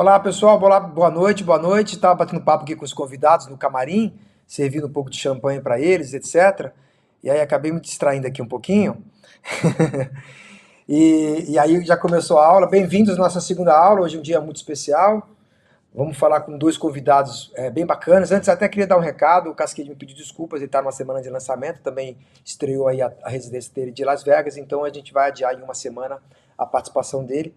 Olá, pessoal. Boa noite, boa noite. Estava batendo papo aqui com os convidados no camarim, servindo um pouco de champanhe para eles, etc. E aí acabei me distraindo aqui um pouquinho. E aí já começou a aula. Bem-vindos à nossa segunda aula. Hoje é um dia muito especial. Vamos falar com dois convidados bem bacanas. Antes, até queria dar um recado. O Casquede me pediu desculpas. Ele está numa semana de lançamento. Também estreou aí a residência dele de Las Vegas. Então a gente vai adiar em uma semana a participação dele.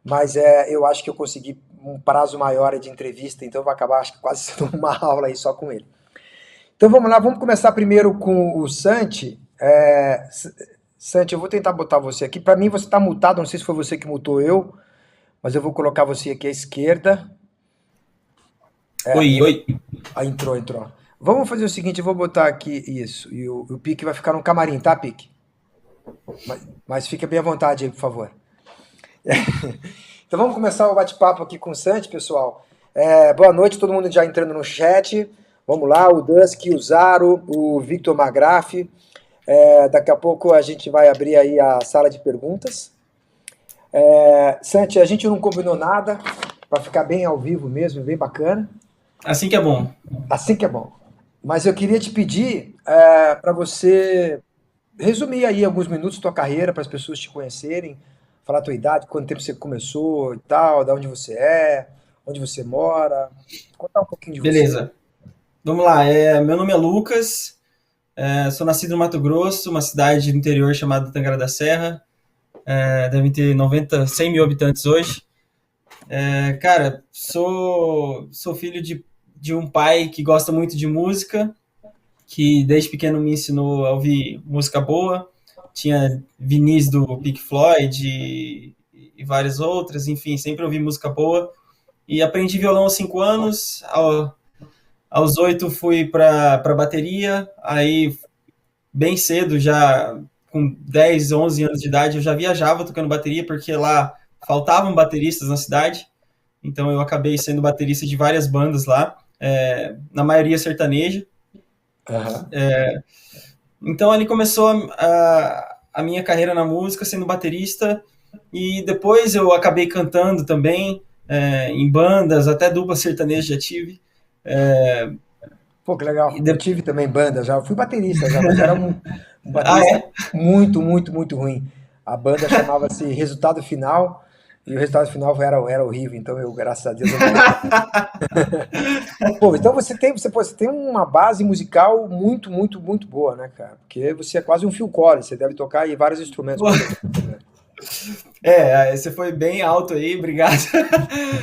Mas eu acho que eu consegui um prazo maior de entrevista, então vai acabar acho que quase sendo uma aula aí só com ele. Então vamos lá, vamos começar primeiro com o Santi. Santi, eu vou tentar botar você aqui. Para mim você está mutado, não sei se foi você que mutou eu, mas eu vou colocar você aqui à esquerda. Oi, oi. Entrou. Vamos fazer o seguinte, eu vou botar aqui isso, e o Pique vai ficar no camarim, tá, Pique? Mas fica bem à vontade aí, por favor. Então vamos começar o bate-papo aqui com o Santi, pessoal. Boa noite, todo mundo já entrando no chat. Vamos lá, o Dusky, o Zaro, o Victor Magraff. Daqui a pouco a gente vai abrir aí a sala de perguntas. Santi, a gente não combinou nada, para ficar bem ao vivo mesmo, bem bacana. Assim que é bom. Assim que é bom. Mas eu queria te pedir para você resumir aí alguns minutos da tua carreira, para as pessoas te conhecerem. Falar a tua idade, quanto tempo você começou e tal, de onde você é, onde você mora. Contar um pouquinho de você. Beleza. Vamos lá. Meu nome é Lucas, sou nascido no Mato Grosso, uma cidade do interior chamada Tangará da Serra. Devem ter 100 mil habitantes hoje. Cara, sou filho de um pai que gosta muito de música, que desde pequeno me ensinou a ouvir música boa. Tinha vinis do Pink Floyd e várias outras, enfim, sempre ouvi música boa. E aprendi violão aos 5 anos, aos 8 fui para bateria, aí bem cedo, já com 10, 11 anos de idade, eu já viajava tocando bateria, porque lá faltavam bateristas na cidade, então eu acabei sendo baterista de várias bandas lá, na maioria sertaneja. Uhum. Então ali começou a minha carreira na música, sendo baterista, e depois eu acabei cantando também, em bandas, até dupla sertaneja já tive. Pô, que legal. E Eu de... tive também banda já. Eu fui baterista já, mas era um Ah, baterista é? muito, muito, muito ruim. A banda chamava-se Resultado Final e o resultado final era horrível. Então eu, graças a Deus, eu não tocava. Pô, então você tem uma base musical muito, muito, muito boa, né, cara? Porque você é quase um Phil Collins, você deve tocar aí vários instrumentos, com certeza, né? Você foi bem alto aí, obrigado.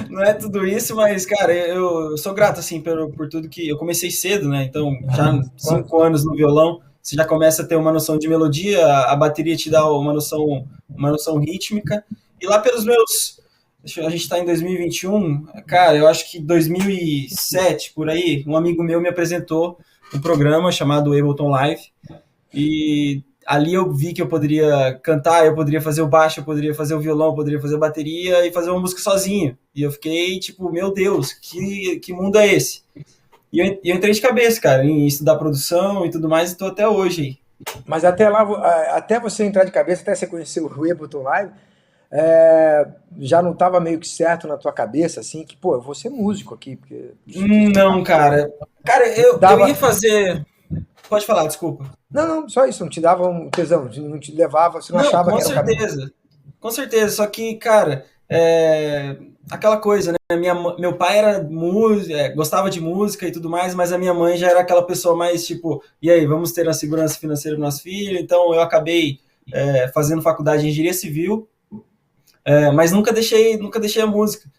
Não é tudo isso, mas, cara, eu sou grato, assim, por tudo que... Eu comecei cedo, né? Então, já Aham. 5 anos no violão, você já começa a ter uma noção de melodia, a bateria te dá uma noção rítmica. E lá pelos meus... A gente está em 2021, cara, eu acho que 2007, por aí, um amigo meu me apresentou um programa chamado Ableton Live, e ali eu vi que eu poderia cantar, eu poderia fazer o baixo, eu poderia fazer o violão, eu poderia fazer a bateria e fazer uma música sozinho. E eu fiquei tipo, meu Deus, que mundo é esse? E eu entrei de cabeça, cara, em estudar produção e tudo mais, e tô até hoje aí. Mas até lá, até você entrar de cabeça, até você conhecer o Ableton Live, já não estava meio que certo na tua cabeça, assim, que, pô, eu vou ser músico aqui, porque Não, cara. Cara, eu ia dava. fazer... Pode falar, desculpa. Não, não, só isso, não te dava um tesão, não te levava, você não Não, achava que com era o caminho. certeza. Com certeza. Só que, cara, aquela coisa, né? Meu pai era músico, gostava de música e tudo mais, mas a minha mãe já era aquela pessoa mais tipo, e aí, vamos ter a segurança financeira do nosso filho? Então eu acabei fazendo faculdade de engenharia civil, mas nunca deixei a música.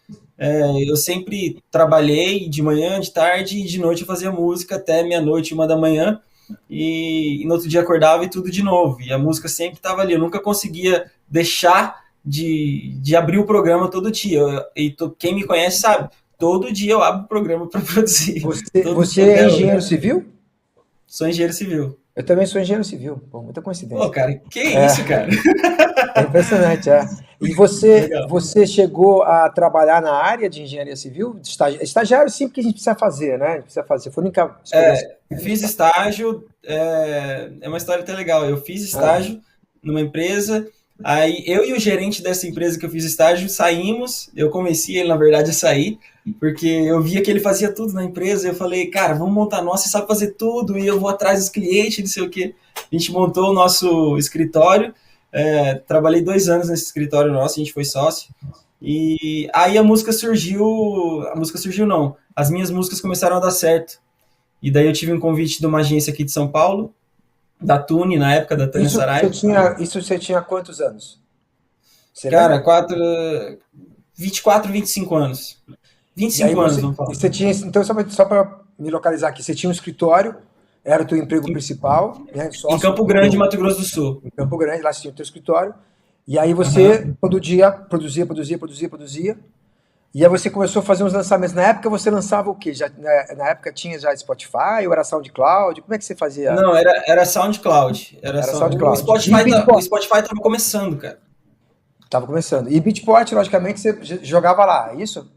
Eu sempre trabalhei de manhã, de tarde e de noite eu fazia música até meia-noite, 1 da manhã, e no outro dia acordava e tudo de novo. E a música sempre estava ali. Eu nunca conseguia deixar de abrir o programa todo dia. Quem me conhece sabe, todo dia eu abro o programa para produzir. Todo Você dia é até engenheiro hoje. civil? Sou engenheiro civil. Eu também sou engenheiro civil, pô, muita Pô, coincidência. cara, que É, isso, cara? é impressionante, é. E Legal. você chegou a trabalhar na área de engenharia civil? Estagiário sim, porque a gente precisa fazer, né? A gente precisa fazer. Foi a única experiência que eu tive. Fiz estágio, uma história até legal. Eu fiz Ah, estágio numa empresa, Aí eu e o gerente dessa empresa que eu fiz estágio saímos, eu convenci ele, na verdade, a sair, porque eu via que ele fazia tudo na empresa, e eu falei, cara, vamos montar nossa, você sabe fazer tudo, e eu vou atrás dos clientes, não sei o quê. A gente montou o nosso escritório, trabalhei 2 anos nesse escritório nosso, a gente foi sócio, e aí a música surgiu não, as minhas músicas começaram a dar certo, e daí eu tive um convite de uma agência aqui de São Paulo, da Tune, na época da Tânia Saraiva. Isso você tinha quantos anos? Você lembra? Cara, 24, 25 anos. E aí 25 anos, vamos falar. você tinha, então só para me localizar aqui, você tinha um escritório, era o teu emprego principal, né, Em sócio Campo Grande, Mato Grosso do Sul. em Campo Grande, lá você tinha o teu escritório, e aí Aham. você, todo dia, produzia, e aí você começou a fazer uns lançamentos. Na época você lançava o quê? Já, na época tinha já Spotify, ou era SoundCloud? Como é que você fazia? Não, era SoundCloud. Era O SoundCloud. E Spotify, o Beatport? Spotify tava começando, cara. Tava começando. E Beatport, logicamente, você jogava lá, é isso?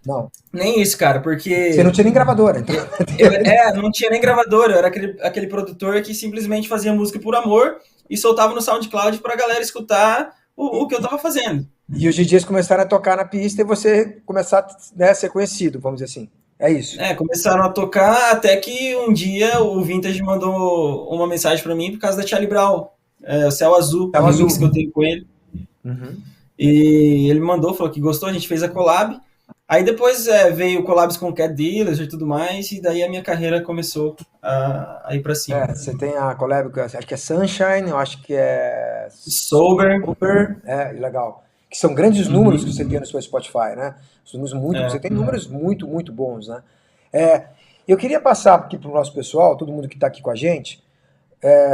Não. Nem isso, cara, Você não porque tinha nem gravadora, então. não tinha nem gravador. Eu era aquele produtor que simplesmente fazia música por amor e soltava no SoundCloud pra galera escutar o que eu tava fazendo. E os DJs começaram a tocar na pista e você começar, né, a ser conhecido, vamos dizer assim. É isso. Começaram a tocar até que um dia o Vintage mandou uma mensagem pra mim por causa da Charlie Brown, o Céu Azul, o Tava remix que eu azul. tenho com ele. Uhum. E ele mandou, falou que gostou, a gente fez a collab. Aí depois veio collabs com Cat Dealers e tudo mais, e daí a minha carreira começou a ir pra cima. Você tem a collab, acho que é Sunshine, eu acho que é Sober. Super, legal. Que são grandes números que Uhum. você tem no seu Spotify, né? Os números muito, você É. tem números muito, muito bons, né? É, eu queria passar aqui para o nosso pessoal, todo mundo que está aqui com a gente.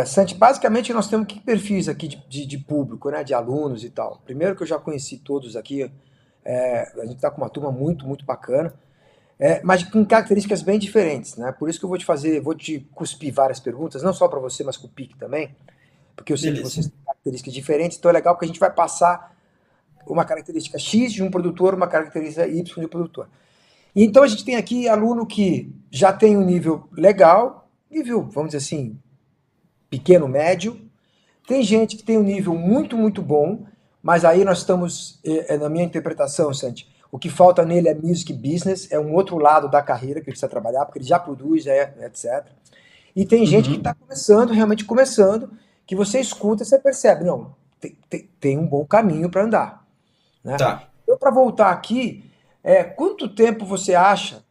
Santi, basicamente nós temos que perfis aqui de público, né? De alunos e tal. Primeiro que eu já conheci todos aqui, a gente está com uma turma muito, muito bacana. Mas com características bem diferentes, né? Por isso que eu vou te cuspir várias perguntas, não só para você, mas com o Pique também, porque eu sei que Beleza. vocês têm características diferentes, então é legal que a gente vai passar uma característica X de um produtor, uma característica Y de um produtor. E então a gente tem aqui aluno que já tem um nível legal, nível, vamos dizer assim, pequeno, médio. Tem gente que tem um nível muito, muito bom, mas aí nós estamos, na minha interpretação, Santi, o que falta nele é music business, é um outro lado da carreira que ele precisa trabalhar, porque ele já produz, etc. E tem gente que está Uhum. começando, realmente começando, que você escuta e você percebe, não, tem um bom caminho para andar, né? Tá. Então, para voltar aqui, quanto tempo você acha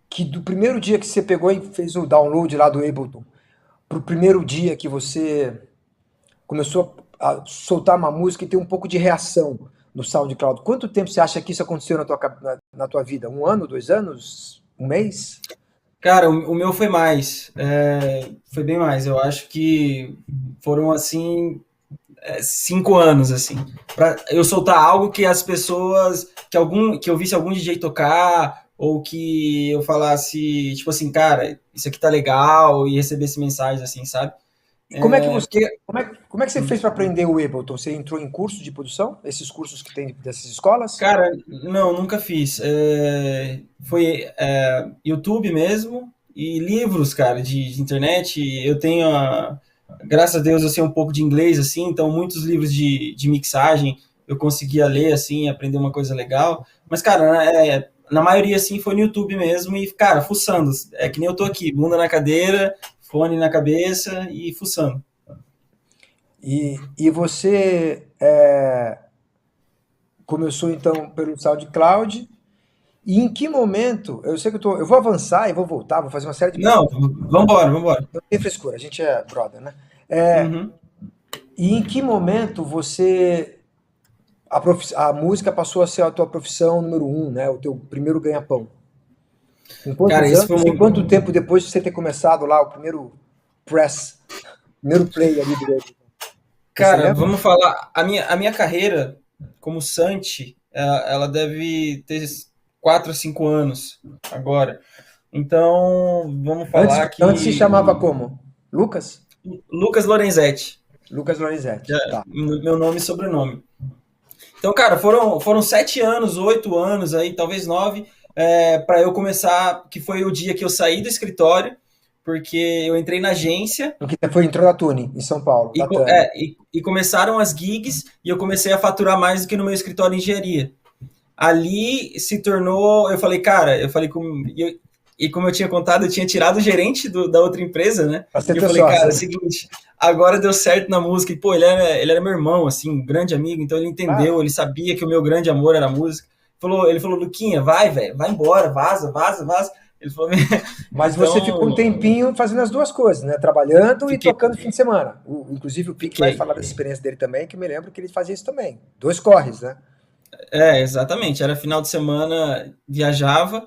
que do primeiro dia que você pegou e fez o download lá do Ableton, para o primeiro dia que você começou a soltar uma música e ter um pouco de reação no SoundCloud, quanto tempo você acha que isso aconteceu na tua vida? Um ano, 2 anos, um mês? Cara, o meu foi mais. Foi bem mais. Eu acho que foram, assim, 5 anos, assim. Pra eu soltar algo que as pessoas. Que eu visse algum DJ tocar, ou que eu falasse, tipo assim, cara, isso aqui tá legal, e recebesse mensagens assim, sabe? E como é que você, Porque, como é que você fez para aprender o Ableton? Você entrou em curso de produção? Esses cursos que tem dessas escolas? cara, não, nunca fiz. Foi YouTube mesmo e livros, cara, de internet. Eu tenho, graças a Deus, eu sei um pouco de inglês, assim, então muitos livros de mixagem eu conseguia ler, assim, aprender uma coisa legal. Mas, cara, na maioria, assim, foi no YouTube mesmo e, cara, fuçando. É que nem eu tô aqui, bunda na cadeira, fone na cabeça e fuçando. E você começou então pelo SoundCloud. E em que momento? Eu sei que eu vou avançar e vou voltar, vou fazer uma série de Não, perguntas. vambora, vambora. Não tem frescura, a gente é brother, né? Uhum. E em que momento a música passou a ser a tua profissão número um, né? O teu primeiro ganha-pão? Com Cara, quantos isso foi anos e um. quanto tempo depois de você ter começado lá o primeiro press, primeiro play ali do Ableton? Você se Cara, lembra? vamos falar. A minha carreira como Santi, ela deve ter 4 a 5 anos agora. Então, vamos falar Antes se que chamava como? Lucas? Lucas Lorenzetti, Lucas Lorenzetti. Tá. meu nome e sobrenome. Então, cara, foram 7 anos, 8 anos aí, talvez 9, para eu começar, que foi o dia que eu saí do escritório porque eu entrei na agência Porque foi entrou na Tune, em São Paulo. Bacana. e começaram as gigs e eu comecei a faturar mais do que no meu escritório de engenharia. Ali se tornou, eu falei, cara, eu falei com e como eu tinha contado, eu tinha tirado o gerente da outra empresa, né? Pra ser E eu teu falei, sócio, cara, é o né? seguinte, agora deu certo na música. E, pô, ele era meu irmão, assim, um grande amigo, então ele Ah, entendeu, ele sabia que o meu grande amor era a música. Ele falou, Luquinha, vai, velho, vai embora, vaza, vaza, vaza. Ele falou, mas você ficou um então, tempinho fazendo as duas coisas, né? Trabalhando e fiquei, tocando fim de semana. Inclusive o Pique vai fiquei. falar dessa experiência dele também, que eu me lembro que ele fazia isso também. Dois corres, né? Exatamente. Era final de semana, viajava,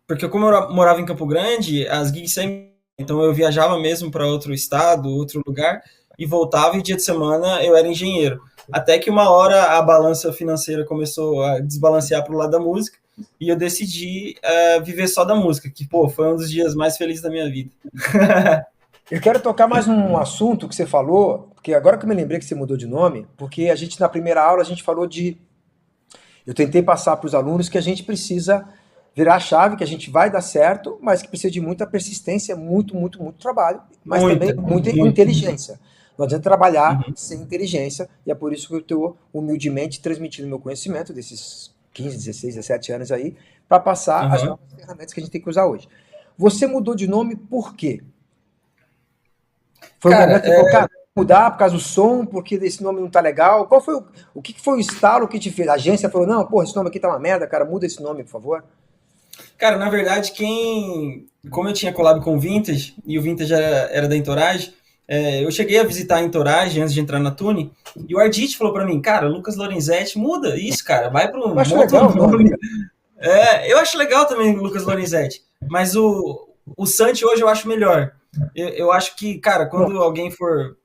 porque como eu morava em Campo Grande, as gigs sempre. Então eu viajava mesmo para outro estado, outro lugar, e voltava, e dia de semana eu era engenheiro. Até que uma hora a balança financeira começou a desbalancear para o lado da música, e eu decidi viver só da música, que, pô, foi um dos dias mais felizes da minha vida. Eu quero tocar mais num assunto que você falou, porque agora que eu me lembrei que você mudou de nome, porque a gente na primeira aula a gente falou de. Eu tentei passar para os alunos que a gente precisa virar a chave, que a gente vai dar certo, mas que precisa de muita persistência, muito, muito, muito trabalho, mas também Muita, muita muita. inteligência. Não adianta trabalhar Uhum, sem inteligência, e é por isso que eu estou humildemente transmitindo meu conhecimento desses 15, 16, 17 anos aí, para passar as uhum. novas ferramentas que a gente tem que usar hoje. Você mudou de nome por quê? Foi um Cara, momento que você falou, cara, vou mudar por causa do som, porque esse nome não tá legal. Qual foi o que que foi o estalo que te fez? A agência falou, não, porra, esse nome aqui tá uma merda, cara, muda esse nome, por favor. na verdade, como eu tinha collab com o Vintage, e o Vintage era da Entourage, eu cheguei a visitar a Entourage antes de entrar na Tune, e o Ardite falou pra mim, cara, Lucas Lorenzetti, muda isso, cara, vai para Eu um acho outro legal o nome, nome. cara. Eu acho legal também o Lucas Lorenzetti, mas o Santi hoje eu acho melhor. Eu acho que, cara, Bom, quando alguém for.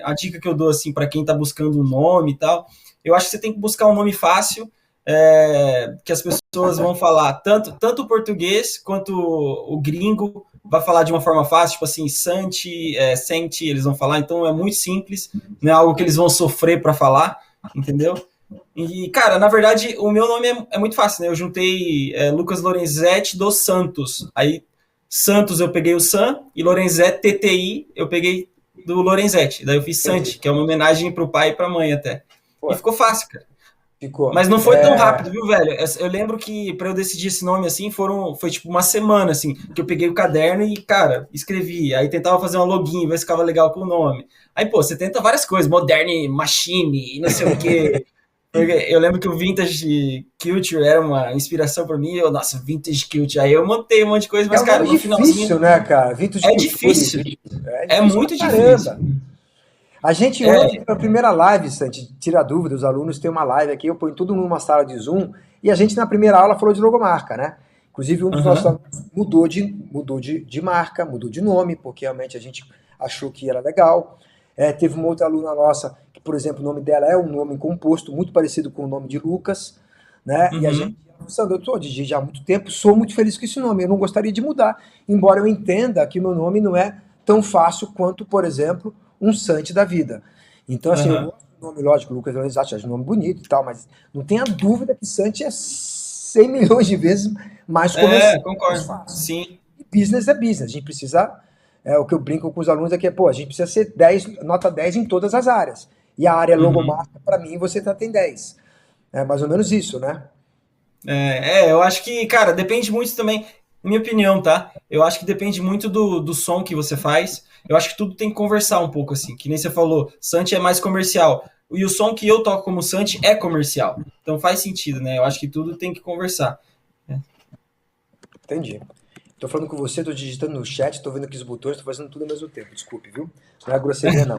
A dica que eu dou, assim, para quem tá buscando um nome e tal, eu acho que você tem que buscar um nome fácil, que as pessoas vão falar, tanto o português quanto o gringo vai falar de uma forma fácil, tipo assim, Santi, Senti, eles vão falar, então é muito simples, não é algo que eles vão sofrer para falar, entendeu? E, cara, na verdade, o meu nome é muito fácil, né? Eu juntei Lucas Lorenzetti dos Santos. Aí, Santos eu peguei o San, e Lorenzetti TTI eu peguei do Lorenzetti. Daí eu fiz entendi. Santi, que é uma homenagem pro pai e pra mãe até. E Pô, ficou fácil, cara. ficou. Mas não foi tão rápido, viu, velho? Eu lembro que pra eu decidir esse nome assim, foi tipo uma semana, assim, que eu peguei o caderno e, cara, escrevi. Aí tentava fazer uma login, ver se ficava legal com o nome. Aí, pô, você tenta várias coisas, Modern Machine e não sei o quê. Porque eu lembro que o Vintage Culture era uma inspiração para mim. Nossa, Vintage Culture. Aí eu montei um monte de coisa, É mas, um cara, nome no finalzinho difícil, né, cara? Vitos é Cultures. difícil. É É difícil pra muito difícil. caramba. A gente ontem, É, na primeira live, Santi, tira a dúvida, os alunos têm uma live aqui, eu ponho tudo numa sala de Zoom, e a gente na primeira aula falou de logomarca, né? Inclusive um dos nossos aham, alunos mudou de marca, mudou de nome, porque realmente a gente achou que era legal. Teve uma outra aluna nossa, que por exemplo o nome dela é um nome composto, muito parecido com o nome de Lucas, né? E a gente, uhum, Sandro, eu estou de DJ já há muito tempo, sou muito feliz com esse nome, eu não gostaria de mudar, embora eu entenda que meu nome não é tão fácil quanto, por exemplo, um Santi da vida. Então, assim, eu aham. gosto do nome, lógico, Lucas Leonardo, acho um nome bonito e tal, mas não tenha dúvida que Santi é 100 milhões de vezes mais comercial, mais Concordo. fácil. Sim. E business é business, a gente precisa, o que eu brinco com os alunos é que, pô, a gente precisa ser 10, nota 10 em todas as áreas. E a área Uhum. logomarca, para mim, você tem 10. É mais ou menos isso, né? Eu acho que, cara, depende muito também, na minha opinião, tá? Eu acho que depende muito do som que você faz. Eu acho que tudo tem que conversar um pouco, assim. Que nem você falou, Santi é mais comercial. E o som que eu toco como Santi é comercial. Então faz sentido, né? Eu acho que tudo tem que conversar. Entendi. Tô falando com você, tô digitando no chat, tô vendo aqui os botões, tô fazendo tudo ao mesmo tempo, desculpe, viu? Não é grosseria, não.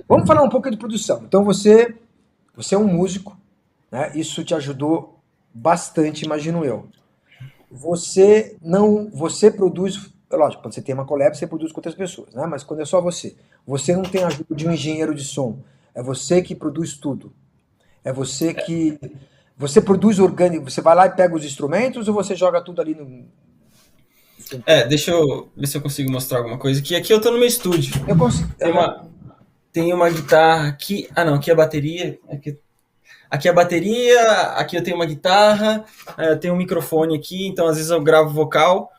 Vamos falar um pouco de produção. Então você é um músico, né? Isso te ajudou bastante, imagino eu. Você produz, lógico, quando você tem uma collab, você produz com outras pessoas, né? Mas quando é só você não tem a ajuda de um engenheiro de som. É você que produz tudo. É você produz orgânico, você vai lá e pega os instrumentos ou você joga tudo ali no. Deixa eu ver se eu consigo mostrar alguma coisa. Que aqui eu tô no meu estúdio. Eu consigo. Tem uma, tem uma guitarra aqui. Ah, não, aqui é a bateria. Aqui é a bateria, aqui eu tenho uma guitarra, eu tenho um microfone aqui, então às vezes eu gravo vocal.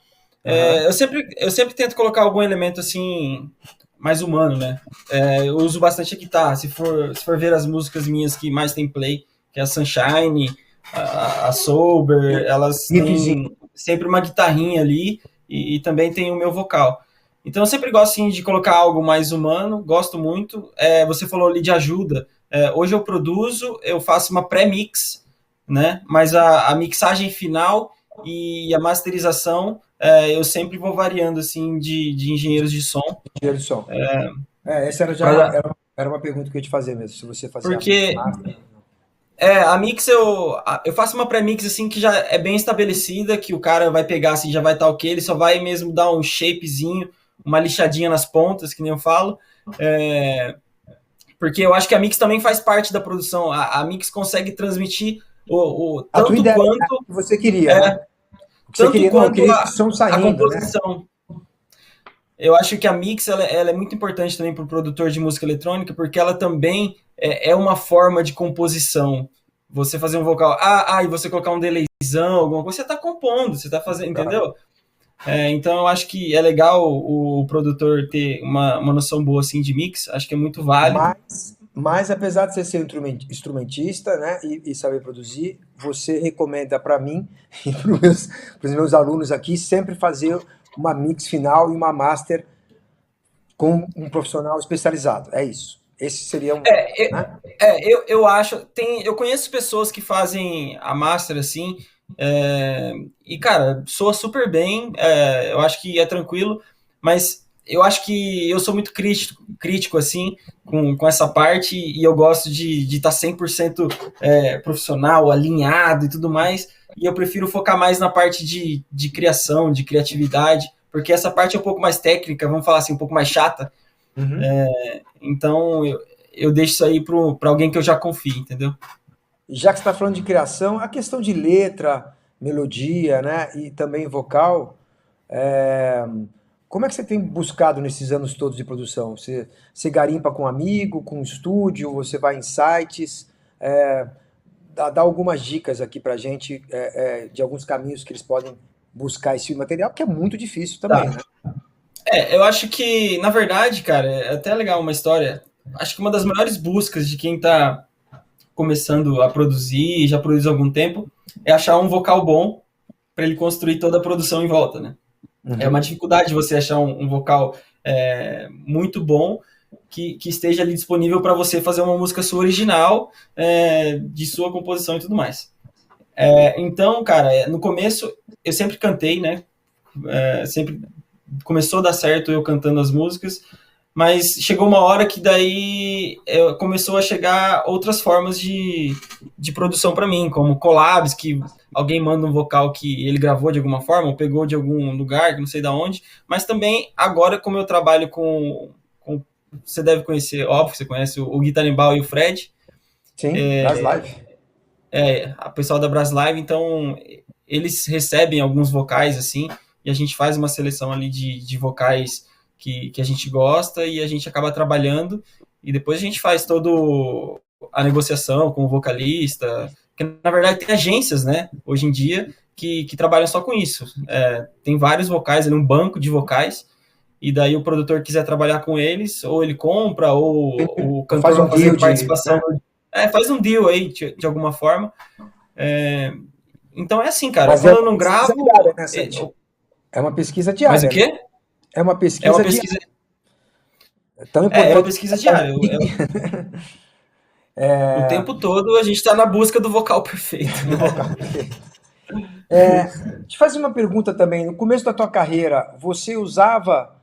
Aham. Eu sempre tento colocar algum elemento assim mais humano, né? Eu uso bastante a guitarra. Se for ver as músicas minhas que mais tem play, que é a Sunshine, a Sober, elas Riffzinho. têm sempre uma guitarrinha ali e também tem o meu vocal. Então eu sempre gosto assim, de colocar algo mais humano, gosto muito. Você falou ali de ajuda. Hoje eu produzo, eu faço uma pré-mix, né? Mas a mixagem final e a masterização eu sempre vou variando assim de engenheiros de som. Engenheiro de som. Essa era já Pra- era uma pergunta que eu ia te fazer mesmo, se você fazia a mix Porque master. a mix eu faço uma pré-mix assim que já é bem estabelecida, que o cara vai pegar assim, já vai estar ok, ele só vai mesmo dar um shapezinho, uma lixadinha nas pontas, que nem eu falo. É, porque eu acho que a mix também faz parte da produção. A mix consegue transmitir A tua tanto ideia, né? quanto O que você queria, né? O que você queria, não, eu queria esse som a saindo, né? composição. Eu acho que a mix ela é muito importante também para o produtor de música eletrônica, porque ela também é uma forma de composição. Você fazer um vocal, e você colocar um delayzão, alguma coisa, você está compondo, você está fazendo, Claro. entendeu? Então eu acho que é legal o produtor ter uma noção boa assim de mix, acho que é muito válido. Mas apesar de você ser um instrumentista, né, e saber produzir, você recomenda para mim e para os meus alunos aqui sempre fazer uma mix final e uma master com um profissional especializado. É isso. Esse seria um, né? Eu acho, eu conheço pessoas que fazem a master assim, e cara, soa super bem, eu acho que é tranquilo, mas eu acho que eu sou muito crítico assim, com essa parte, e eu gosto de estar 100% profissional, alinhado e tudo mais, e eu prefiro focar mais na parte de criação, de criatividade, porque essa parte é um pouco mais técnica, vamos falar assim, um pouco mais chata, Uhum. então eu deixo isso aí para alguém que eu já confio, entendeu? Já que você está falando de criação, a questão de letra, melodia, né, e também vocal, é, como é que você tem buscado nesses anos todos de produção? Você garimpa com um amigo, com um estúdio, você vai em sites? É, dá algumas dicas aqui pra gente de alguns caminhos que eles podem buscar esse material, que é muito difícil também, Tá. né? Eu acho que, na verdade, cara, é até legal uma história. Acho que uma das maiores buscas de quem tá começando a produzir, já produz há algum tempo, é achar um vocal bom para ele construir toda a produção em volta, né? É uma Uhum. dificuldade você achar um vocal muito bom que esteja ali disponível para você fazer uma música sua original, de sua composição e tudo mais. Então, cara, no começo eu sempre cantei, né? Sempre começou a dar certo eu cantando as músicas, mas chegou uma hora que daí começou a chegar outras formas de produção para mim, como collabs, que alguém manda um vocal que ele gravou de alguma forma, ou pegou de algum lugar, que não sei da onde, mas também agora, como eu trabalho com você deve conhecer, óbvio, você conhece o Guitarimbal e o Fred, Sim, Bras Live. a pessoal da Braslive, então eles recebem alguns vocais assim, e a gente faz uma seleção ali de vocais que a gente gosta e a gente acaba trabalhando, e depois a gente faz todo a negociação com o vocalista, porque na verdade tem agências, né, hoje em dia, que trabalham só com isso. Tem vários vocais, ali, um banco de vocais, e daí o produtor quiser trabalhar com eles, ou ele compra, ou o Faz cantor um vai fazer deal de, participação. né? Faz um deal aí, de alguma forma. É, então é assim, cara. Mas é Quando eu uma não pesquisa gravo. diária, né, Santi? É uma pesquisa Mas o diária, né? quê? É uma É uma pesquisa diária. pesquisa. É tão É uma importante pesquisa quanto diária. ouvir. O tempo todo a gente está na busca do vocal perfeito. Do vocal perfeito. Te fazer uma pergunta também. No começo da tua carreira, você usava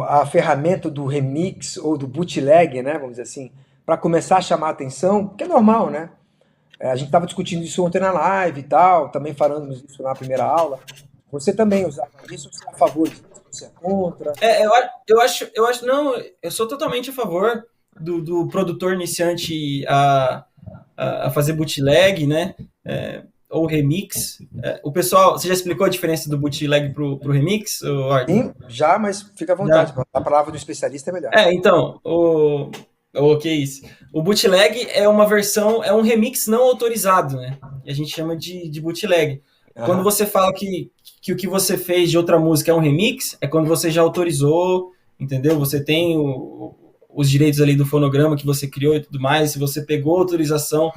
a ferramenta do remix ou do bootleg, né, vamos dizer assim, para começar a chamar a atenção? Porque é normal, né? A gente estava discutindo isso ontem na live e tal, também falamos isso na primeira aula. Você também usava isso? Você é a favor disso? Você é contra? Não, eu sou totalmente a favor do produtor iniciante a fazer bootleg, né? Ou remix. O pessoal, você já explicou a diferença do bootleg pro remix, Arthur? Sim, já, mas fica à vontade. Já? A palavra do especialista é melhor. Então, o que é isso? O bootleg é uma versão, é um remix não autorizado, né? E a gente chama de bootleg. Quando Aham. você fala que o que você fez de outra música é um remix, é quando você já autorizou, entendeu? Você tem os direitos ali do fonograma que você criou e tudo mais, se você pegou a autorização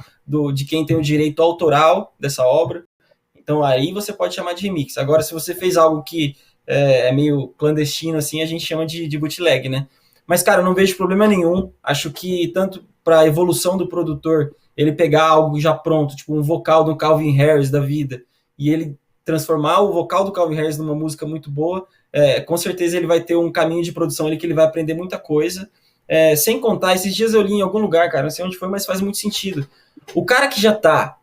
de quem tem o direito autoral dessa obra, então aí você pode chamar de remix. Agora, se você fez algo que é meio clandestino, assim, a gente chama de bootleg, né? Mas, cara, eu não vejo problema nenhum. Acho que tanto para a evolução do produtor, ele pegar algo já pronto, tipo um vocal do Calvin Harris da vida, e ele transformar o vocal do Calvin Harris numa música muito boa, com certeza ele vai ter um caminho de produção ali que ele vai aprender muita coisa. Sem contar, esses dias eu li em algum lugar, cara, não sei onde foi, mas faz muito sentido. O cara que já tá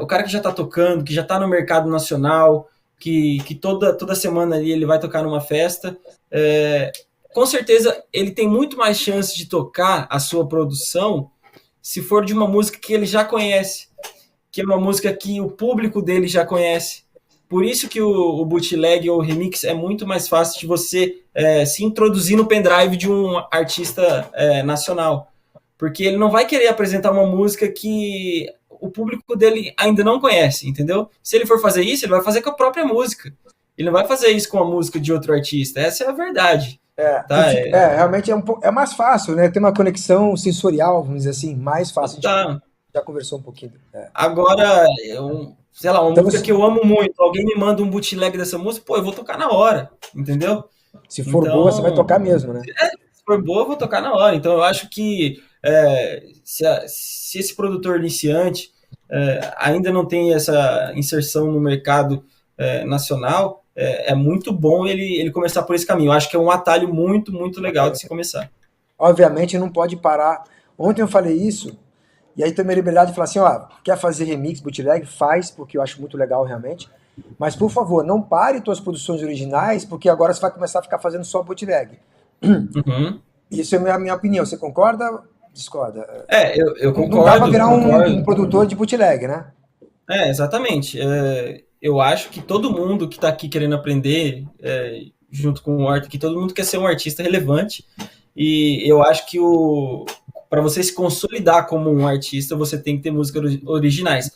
o cara que já está tocando, que já está no mercado nacional, que toda semana ali ele vai tocar numa festa, com certeza ele tem muito mais chance de tocar a sua produção se for de uma música que ele já conhece, que é uma música que o público dele já conhece. Por isso que o bootleg ou remix é muito mais fácil de você se introduzir no pendrive de um artista nacional. Porque ele não vai querer apresentar uma música que o público dele ainda não conhece, entendeu? Se ele for fazer isso, ele vai fazer com a própria música. Ele não vai fazer isso com a música de outro artista. Essa é a verdade. E Tá? realmente é mais fácil, né? Tem uma conexão sensorial, vamos dizer assim, mais fácil. A gente Tá. já conversou um pouquinho. Agora, sei lá, uma Então, música que eu amo muito, alguém me manda um bootleg dessa música, pô, eu vou tocar na hora, entendeu? se for boa, você vai Então, tocar mesmo, né? se for boa, eu vou tocar na hora. Então, eu acho que se esse produtor iniciante ainda não tem essa inserção no mercado nacional, é muito bom ele começar por esse caminho. Eu acho que é um atalho muito, muito legal de se começar. Obviamente não pode parar. Ontem eu falei isso, e aí tomei a liberdade de falar assim, ó, quer fazer remix, bootleg? Faz, porque eu acho muito legal realmente. Mas, por favor, não pare suas produções originais, porque agora você vai começar a ficar fazendo só bootleg. Uhum. Isso é a minha opinião. Você concorda? Discorda? Eu Não dá pra concordo, virar um concordo. produtor de bootleg, né? Exatamente. Eu acho que todo mundo que está aqui querendo aprender, junto com o Arthur, que todo mundo quer ser um artista relevante. E eu acho que para você se consolidar como um artista, você tem que ter músicas originais.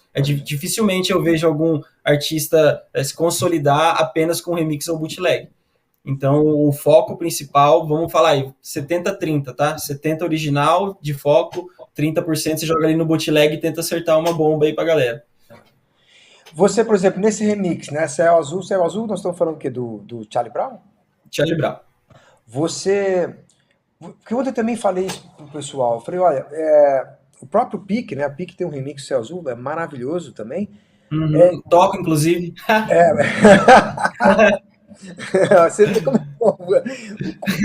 Dificilmente eu vejo algum artista se consolidar apenas com remix ou bootleg. Então, o foco principal, vamos falar aí, 70-30, tá? 70 original de foco, 30% você joga ali no bootleg e tenta acertar uma bomba aí pra galera. Você, por exemplo, nesse remix, né? Céu Azul, nós estamos falando o quê? Do Charlie Brown? Charlie Brown. Você. Porque ontem eu também falei isso pro pessoal. Eu falei, olha, o próprio Pique, né? A Pique tem um remix do Céu Azul, é maravilhoso também. Uhum. Toco, inclusive. Você vê como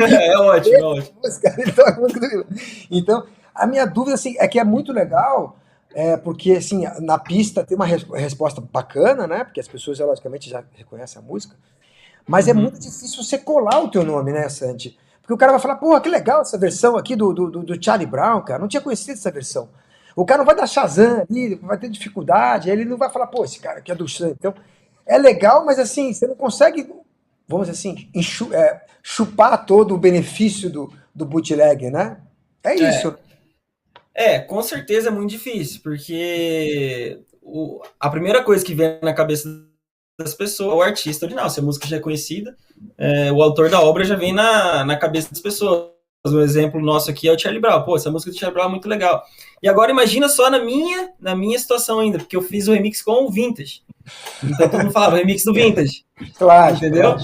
É ótimo, é ótimo. ele toca a música do... Então, a minha dúvida assim, é que é muito legal, porque assim, na pista tem uma resposta bacana, né? Porque as pessoas, logicamente, já reconhecem a música. Mas é muito difícil você colar o teu nome, né, Santi? Porque o cara vai falar, pô, que legal essa versão aqui do Charlie Brown, cara. Não tinha conhecido essa versão. O cara não vai dar Shazam ali, vai ter dificuldade, ele não vai falar, pô, esse cara aqui é do Shazam. Então, é legal, mas assim, você não consegue, vamos dizer assim, chupar todo o benefício do bootleg, né? É isso. Com certeza é muito difícil, porque a primeira coisa que vem na cabeça das pessoas é o artista original. Se a música já é conhecida, o autor da obra já vem na cabeça das pessoas. Um exemplo nosso aqui é o Charlie Brown. Pô, essa música do Charlie Brown é muito legal. E agora imagina só na minha situação ainda, porque eu fiz o remix com o Vintage. Então todo mundo falava remix do Vintage. Claro, entendeu?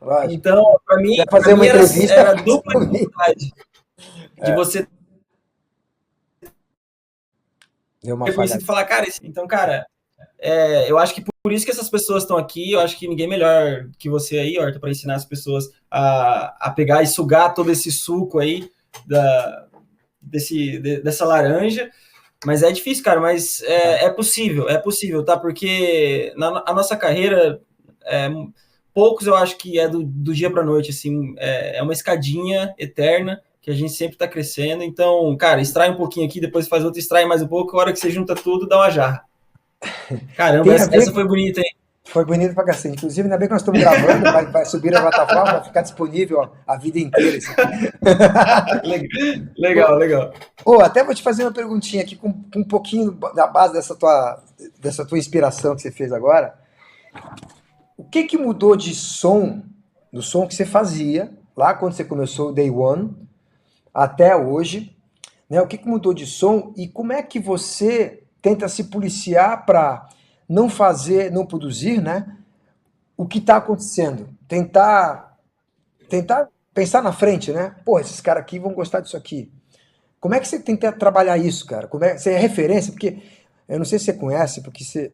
Lógico. Então, para mim, fazer uma entrevista era dupla dificuldade de você Deu uma ter conhecido e falar, cara, então, cara, eu acho que por isso que essas pessoas estão aqui, eu acho que ninguém melhor que você aí, Horta, para ensinar as pessoas a pegar e sugar todo esse suco aí dessa laranja. Mas é difícil, cara, mas é possível, tá? Porque a nossa carreira, poucos eu acho que é do dia pra noite, assim, é uma escadinha eterna, que a gente sempre tá crescendo. Então, cara, extrai um pouquinho aqui, depois faz outro, extrai mais um pouco, a hora que você junta tudo, dá uma jarra. Caramba, essa foi bonita, hein? Foi bonito pra cacete. Inclusive, ainda bem que nós estamos gravando, vai subir na plataforma, vai ficar disponível a vida inteira. Legal. Até vou te fazer uma perguntinha aqui com um pouquinho da base dessa tua inspiração que você fez agora. O que que mudou de som, do som que você fazia, lá quando você começou o Day One, até hoje, né? O que que mudou de som e como é que você tenta se policiar para não fazer, não produzir, né? O que está acontecendo? Tentar pensar na frente, né? Pô, esses caras aqui vão gostar disso aqui. Como é que você tenta trabalhar isso, cara? Você é referência? Porque eu não sei se você conhece, porque você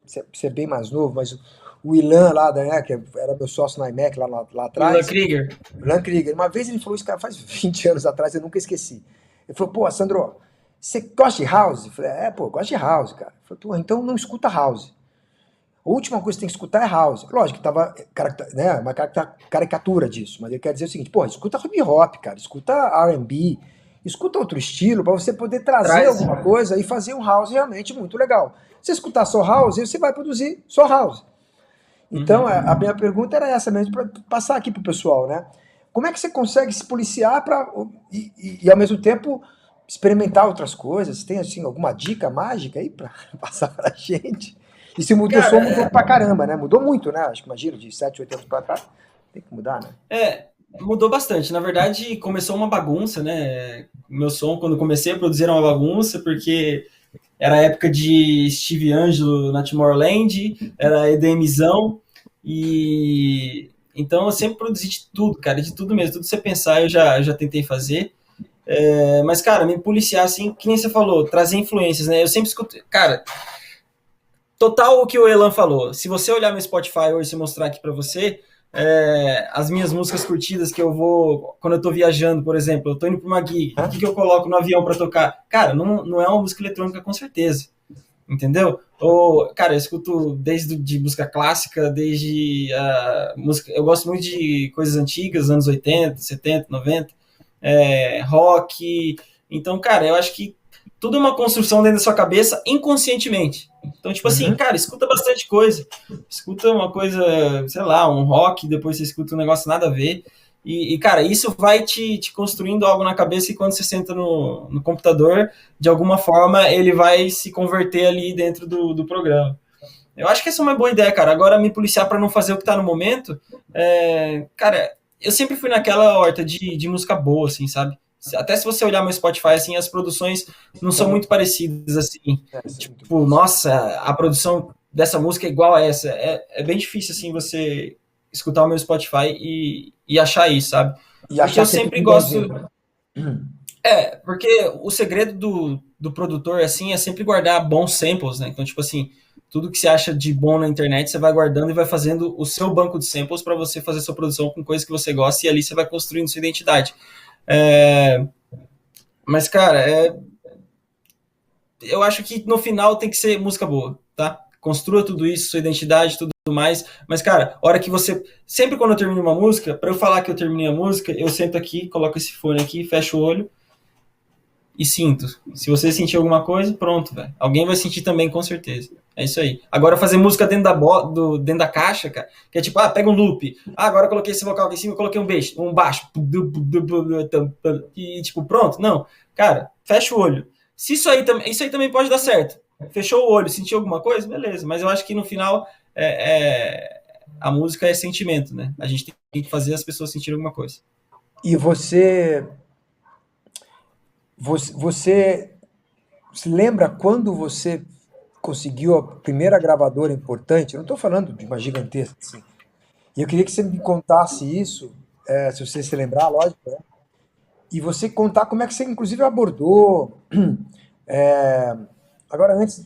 é bem mais novo, mas o Ilan lá, né, que era meu sócio na IMEC lá O Ilan atrás, Krieger. o Ilan Krieger, uma vez ele falou isso, cara, faz 20 anos atrás, eu nunca esqueci. Ele falou, pô, Sandro, você gosta de house? Eu falei, pô, eu gosto de house, cara. Ele falou, pô, então não escuta house. A última coisa que você tem que escutar é house. Lógico que tava né, uma caricatura disso, mas ele quer dizer o seguinte, pô, escuta hip hop, cara, escuta R&B, escuta outro estilo para você poder trazer Traz. alguma coisa e fazer um house realmente muito legal. Se você escutar só house, você vai produzir só house. Então, Uhum. a minha pergunta era essa mesmo, para passar aqui pro pessoal, né? Como é que você consegue se policiar para ao mesmo tempo experimentar outras coisas? Tem assim alguma dica mágica aí para passar pra gente? E se mudou, o som mudou Cara, pra caramba, né? Mudou muito, né? Acho que imagino, de 7, 8 anos pra cá. Tem que mudar, né? mudou bastante. Na verdade, começou uma bagunça, né? Meu som, quando comecei a produzir, era uma bagunça, porque era a época de Steve Angelo na Tomorrowland, era EDMzão, e então eu sempre produzi de tudo, cara, de tudo mesmo, tudo que você pensar eu já tentei fazer. Mas, cara, me policiar assim, que nem você falou, trazer influências, né? Eu sempre escuto. Cara, total o que o Elan falou. Se você olhar meu Spotify hoje e mostrar aqui para você, as minhas músicas curtidas que eu vou, quando eu tô viajando, por exemplo, eu tô indo pra uma gig, o que eu coloco no avião para tocar? Cara, não é uma música eletrônica com certeza, entendeu? Ou, cara, eu escuto desde de música clássica, desde música, eu gosto muito de coisas antigas, anos 80, 70, 90, rock. Então, cara, eu acho que tudo é uma construção dentro da sua cabeça inconscientemente. Então, tipo assim, Uhum. cara, escuta bastante coisa. Escuta uma coisa, sei lá, um rock, depois você escuta um negócio nada a ver. Cara, isso vai te construindo algo na cabeça e quando você senta no computador, de alguma forma, ele vai se converter ali dentro do programa. Eu acho que essa é uma boa ideia, cara. Agora, me policiar para não fazer o que tá no momento, cara, eu sempre fui naquela horta de música boa, assim, sabe? Até se você olhar meu Spotify, assim, as produções não são muito parecidas, assim. Essa é muito Tipo, boa. nossa, a produção dessa música é igual a essa. É bem difícil, assim, você escutar o meu Spotify e achar isso, sabe? E Porque achar eu que é sempre tudo igualzinho. gosto. Porque o segredo do produtor, assim, é sempre guardar bons samples, né? Então, tipo assim, tudo que você acha de bom na internet, você vai guardando e vai fazendo o seu banco de samples para você fazer sua produção com coisas que você gosta e ali você vai construindo sua identidade. É, mas, cara, eu acho que no final tem que ser música boa, tá? Construa tudo isso, sua identidade, tudo mais. Mas, cara, hora que você. Sempre quando eu termino uma música, para eu falar que eu terminei a música, eu sento aqui, coloco esse fone aqui, fecho o olho e sinto. Se você sentir alguma coisa, pronto, velho. Alguém vai sentir também, com certeza. É isso aí. Agora, fazer música dentro da caixa, cara, que é tipo, pega um loop. Agora eu coloquei esse vocal aqui em cima, eu coloquei um baixo. E tipo, pronto. Não. Cara, fecha o olho. Se isso aí também pode dar certo. Fechou o olho, sentiu alguma coisa? Beleza. Mas eu acho que no final, a música é sentimento, né? A gente tem que fazer as pessoas sentirem alguma coisa. E você se lembra quando você conseguiu a primeira gravadora importante? Eu não estou falando de uma gigantesca assim. E eu queria que você me contasse isso, se você se lembrar, lógico, né? E você contar como é que você, inclusive, abordou. É, agora, antes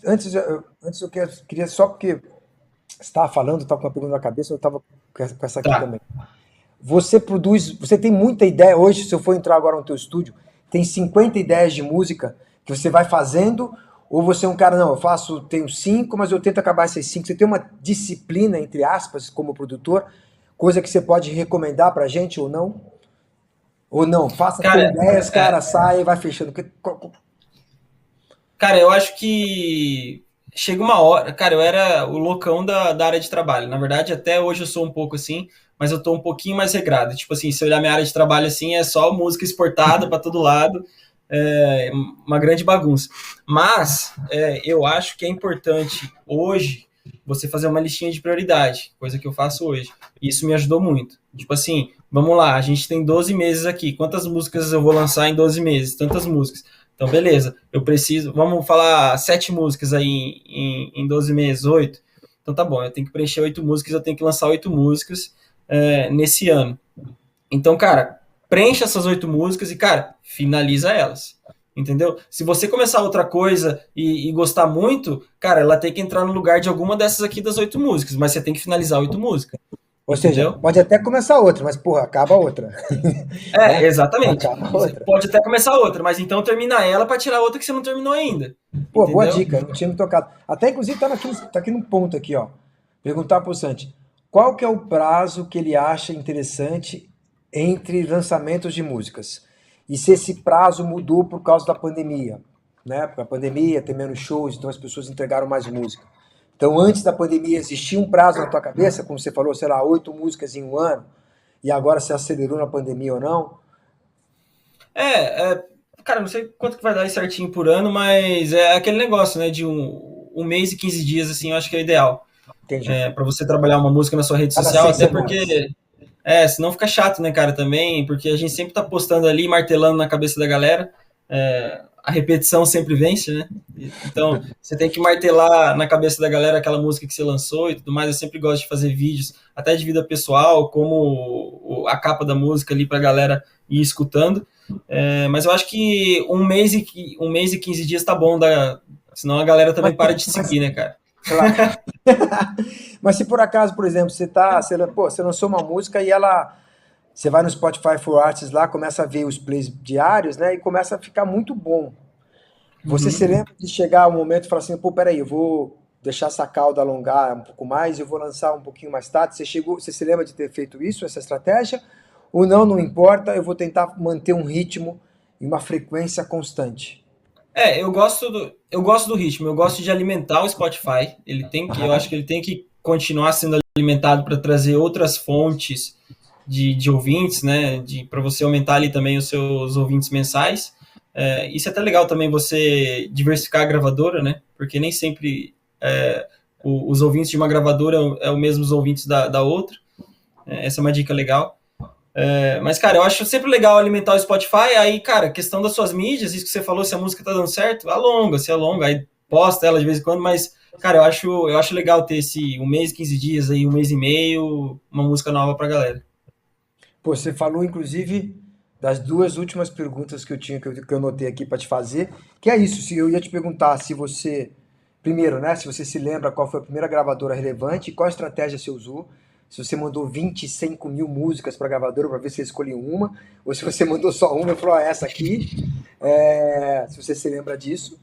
queria só porque você estava falando, estava com uma pergunta na cabeça, eu estava com essa aqui Tá. também. Você produz, você tem muita ideia hoje, se eu for entrar agora no teu estúdio, tem 50 ideias de música que você vai fazendo, ou você é um cara, não, eu faço, tenho cinco, mas eu tento acabar essas cinco. Você tem uma disciplina, entre aspas, como produtor, coisa que você pode recomendar pra gente ou não? Ou não, faça sem Cara, ideias, cara, sai e vai fechando. Cara, eu acho que chega uma hora. Cara, eu era o loucão da área de trabalho. Na verdade, até hoje eu sou um pouco assim, mas eu tô um pouquinho mais regrado. Tipo assim, se eu olhar minha área de trabalho assim, é só música exportada para todo lado, uma grande bagunça. Mas eu acho que é importante hoje. você fazer uma listinha de prioridade, coisa que eu faço hoje. Isso me ajudou muito. Tipo assim, vamos lá, a gente tem 12 meses aqui. Quantas músicas eu vou lançar em 12 meses? Tantas músicas. Então, beleza, eu preciso. Vamos falar 7 músicas aí em 12 meses, 8. Então tá bom, eu tenho que preencher 8 músicas, eu tenho que lançar 8 músicas nesse ano. Então, cara, preencha essas 8 músicas e, cara, finaliza elas. Entendeu? Se você começar outra coisa e gostar muito, cara, ela tem que entrar no lugar de alguma dessas aqui das 8 músicas, mas você tem que finalizar 8 músicas. Ou seja, Entendeu? pode até começar outra, mas, porra, acaba outra. Né? Exatamente. Acaba outra. Pode até começar outra, mas então termina ela para tirar outra que você não terminou ainda. Pô, boa Entendeu? dica, não tinha me tocado. Até, inclusive, tá aqui no ponto aqui, ó. Perguntar pro Santi, qual que é o prazo que ele acha interessante entre lançamentos de músicas? E se esse prazo mudou por causa da pandemia, né? Porque a pandemia tem menos shows, então as pessoas entregaram mais música. Então, antes da pandemia, existia um prazo na tua cabeça, como você falou, sei lá, 8 músicas em um ano, e agora se acelerou na pandemia ou não? Cara, não sei quanto que vai dar aí certinho por ano, mas é aquele negócio, né, de um mês e 15 dias, assim, eu acho que é o ideal. Entendi. Para você trabalhar uma música na sua rede Cada social, seis até semanas. porque senão fica chato, né, cara, também, porque a gente sempre tá postando ali, martelando na cabeça da galera, a repetição sempre vence, né? Então, você tem que martelar na cabeça da galera aquela música que você lançou e tudo mais. Eu sempre gosto de fazer vídeos, até de vida pessoal, como a capa da música ali pra galera ir escutando. Mas eu acho que um mês e 15 dias tá bom, senão a galera Mas, também para de mas seguir, né, cara? claro. Mas se por acaso, por exemplo, você lançou uma música e você vai no Spotify for Artists lá, começa a ver os plays diários, né, e começa a ficar muito bom. Você se Uhum. lembra de chegar um momento e falar assim, pô, peraí, eu vou deixar essa cauda alongar um pouco mais, eu vou lançar um pouquinho mais tarde. Você se lembra de ter feito isso, essa estratégia? Ou não, não importa, eu vou tentar manter um ritmo e uma frequência constante. Eu gosto do ritmo, eu gosto de alimentar o Spotify. Eu acho que ele tem que continuar sendo alimentado para trazer outras fontes de ouvintes, né? Para você aumentar ali também os seus ouvintes mensais. Isso é até legal também você diversificar a gravadora, né? Porque nem sempre os ouvintes de uma gravadora é o mesmo os ouvintes da outra. Essa é uma dica legal. Mas, cara, eu acho sempre legal alimentar o Spotify. Aí, cara, questão das suas mídias, isso que você falou, se a música tá dando certo, se alonga, aí posta ela de vez em quando, mas, cara, eu acho legal ter esse um mês, 15 dias aí, um mês e meio, uma música nova pra galera. Pô, você falou, inclusive, das duas últimas perguntas que eu tinha, que eu notei aqui para te fazer, que é isso, se eu ia te perguntar se você, primeiro, né, se você se lembra qual foi a primeira gravadora relevante, qual estratégia você usou, se você mandou 25 mil músicas para a gravadora para ver se você escolheu uma, ou se você mandou só uma e falou, essa aqui, se você se lembra disso.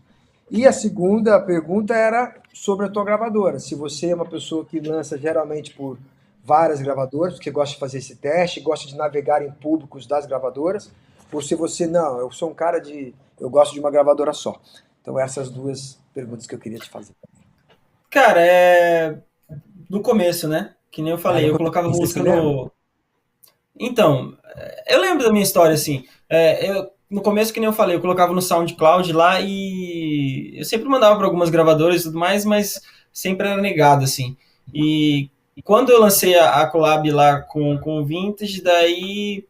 E a segunda pergunta era sobre a tua gravadora. Se você é uma pessoa que lança geralmente por várias gravadoras, porque gosta de fazer esse teste, gosta de navegar em públicos das gravadoras, ou se você não, eu sou um cara de, eu gosto de uma gravadora só. Então essas duas perguntas que eu queria te fazer. Cara, no começo, né? Que nem eu Ah, falei, eu colocava você se música lembra? no. Então, eu lembro da minha história, assim. No começo, que nem eu falei, eu colocava no SoundCloud lá e eu sempre mandava para algumas gravadoras e tudo mais, mas sempre era negado, assim. E quando eu lancei a collab lá com o Vintage, daí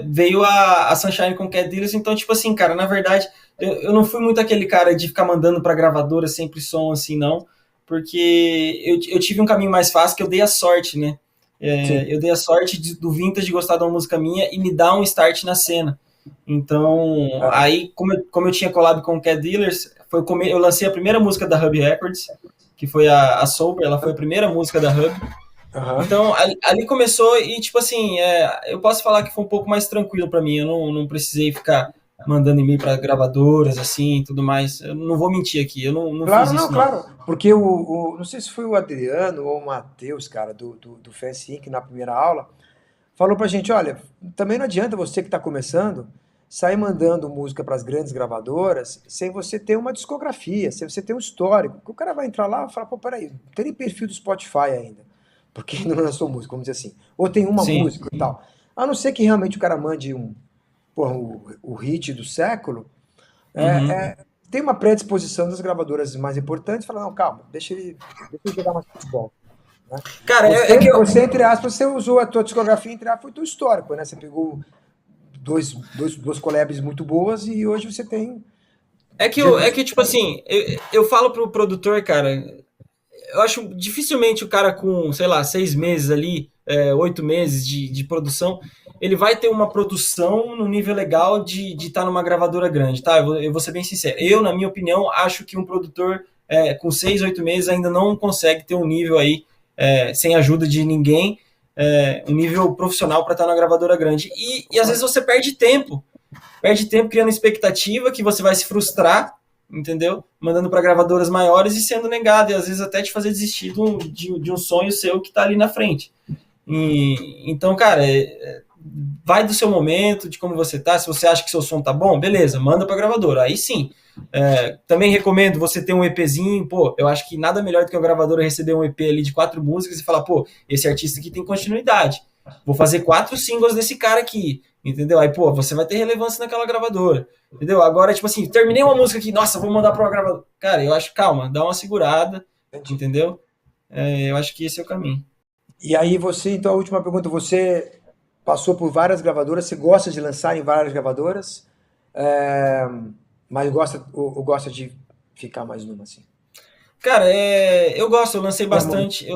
veio a Sunshine com Cat Dealers, então, tipo assim, cara, na verdade, eu não fui muito aquele cara de ficar mandando pra gravadora sempre som assim, não, porque eu tive um caminho mais fácil que eu dei a sorte, né? Sim. Eu dei a sorte do Vintage gostar de uma música minha e me dar um start na cena. Então, Ah, aí, como eu tinha collab com o Cat Dealers, eu lancei a primeira música da Hub Records, que foi a Sober, ela foi a primeira música da Hub. aham. Então, ali começou e, tipo assim, eu posso falar que foi um pouco mais tranquilo para mim. Eu não precisei ficar mandando e-mail para gravadoras, assim, e tudo mais. Eu não vou mentir aqui, eu não fiz Claro, não, isso, não. claro. Porque não sei se foi o Adriano ou o Matheus, cara, do Fancy Inc. na primeira aula, falou pra gente, olha, também não adianta você que está começando sair mandando música para as grandes gravadoras sem você ter uma discografia, sem você ter um histórico. Porque o cara vai entrar lá e falar, pô, peraí, não tem nem perfil do Spotify ainda, porque não lançou música, vamos dizer assim. Ou tem uma Sim. música e tal. A não ser que realmente o cara mande porra, o hit do século, Uhum. tem uma predisposição das gravadoras mais importantes, fala, não, calma, deixa ele jogar mais futebol. Né? Cara, Você, entre aspas, você usou a tua discografia, entre aspas, foi teu histórico, né? Você pegou duas collabs muito boas e hoje você tem... tipo assim, eu falo pro produtor, cara, eu acho dificilmente o cara com, sei lá, 6 meses ali, 8 meses de produção, ele vai ter uma produção no nível legal de estar numa gravadora grande, tá? Eu vou ser bem sincero. Eu, na minha opinião, acho que um produtor com 6, 8 meses ainda não consegue ter um nível aí, sem ajuda de ninguém, um nível profissional para estar numa gravadora grande. E às vezes você perde tempo criando expectativa que você vai se frustrar, entendeu? Mandando para gravadoras maiores e sendo negado, e às vezes até te fazer desistir de um sonho seu que está ali na frente. Então, cara, vai do seu momento, de como você tá. Se você acha que seu som tá bom, beleza, manda para gravadora. Aí sim. Também recomendo você ter um EPzinho. Pô, eu acho que nada melhor do que a gravadora receber um EP ali de 4 músicas e falar, pô, esse artista aqui tem continuidade. Vou fazer 4 singles desse cara aqui, entendeu? Aí, pô, você vai ter relevância naquela gravadora, entendeu? Agora, tipo assim, terminei uma música aqui, nossa, vou mandar pra uma gravadora. Cara, eu acho, calma, dá uma segurada, entendeu? Eu acho que esse é o caminho. E aí você, então, a última pergunta, você passou por várias gravadoras, você gosta de lançar em várias gravadoras, é, mas ou gosta de ficar mais numa, assim? Cara, eu gosto, eu lancei bastante,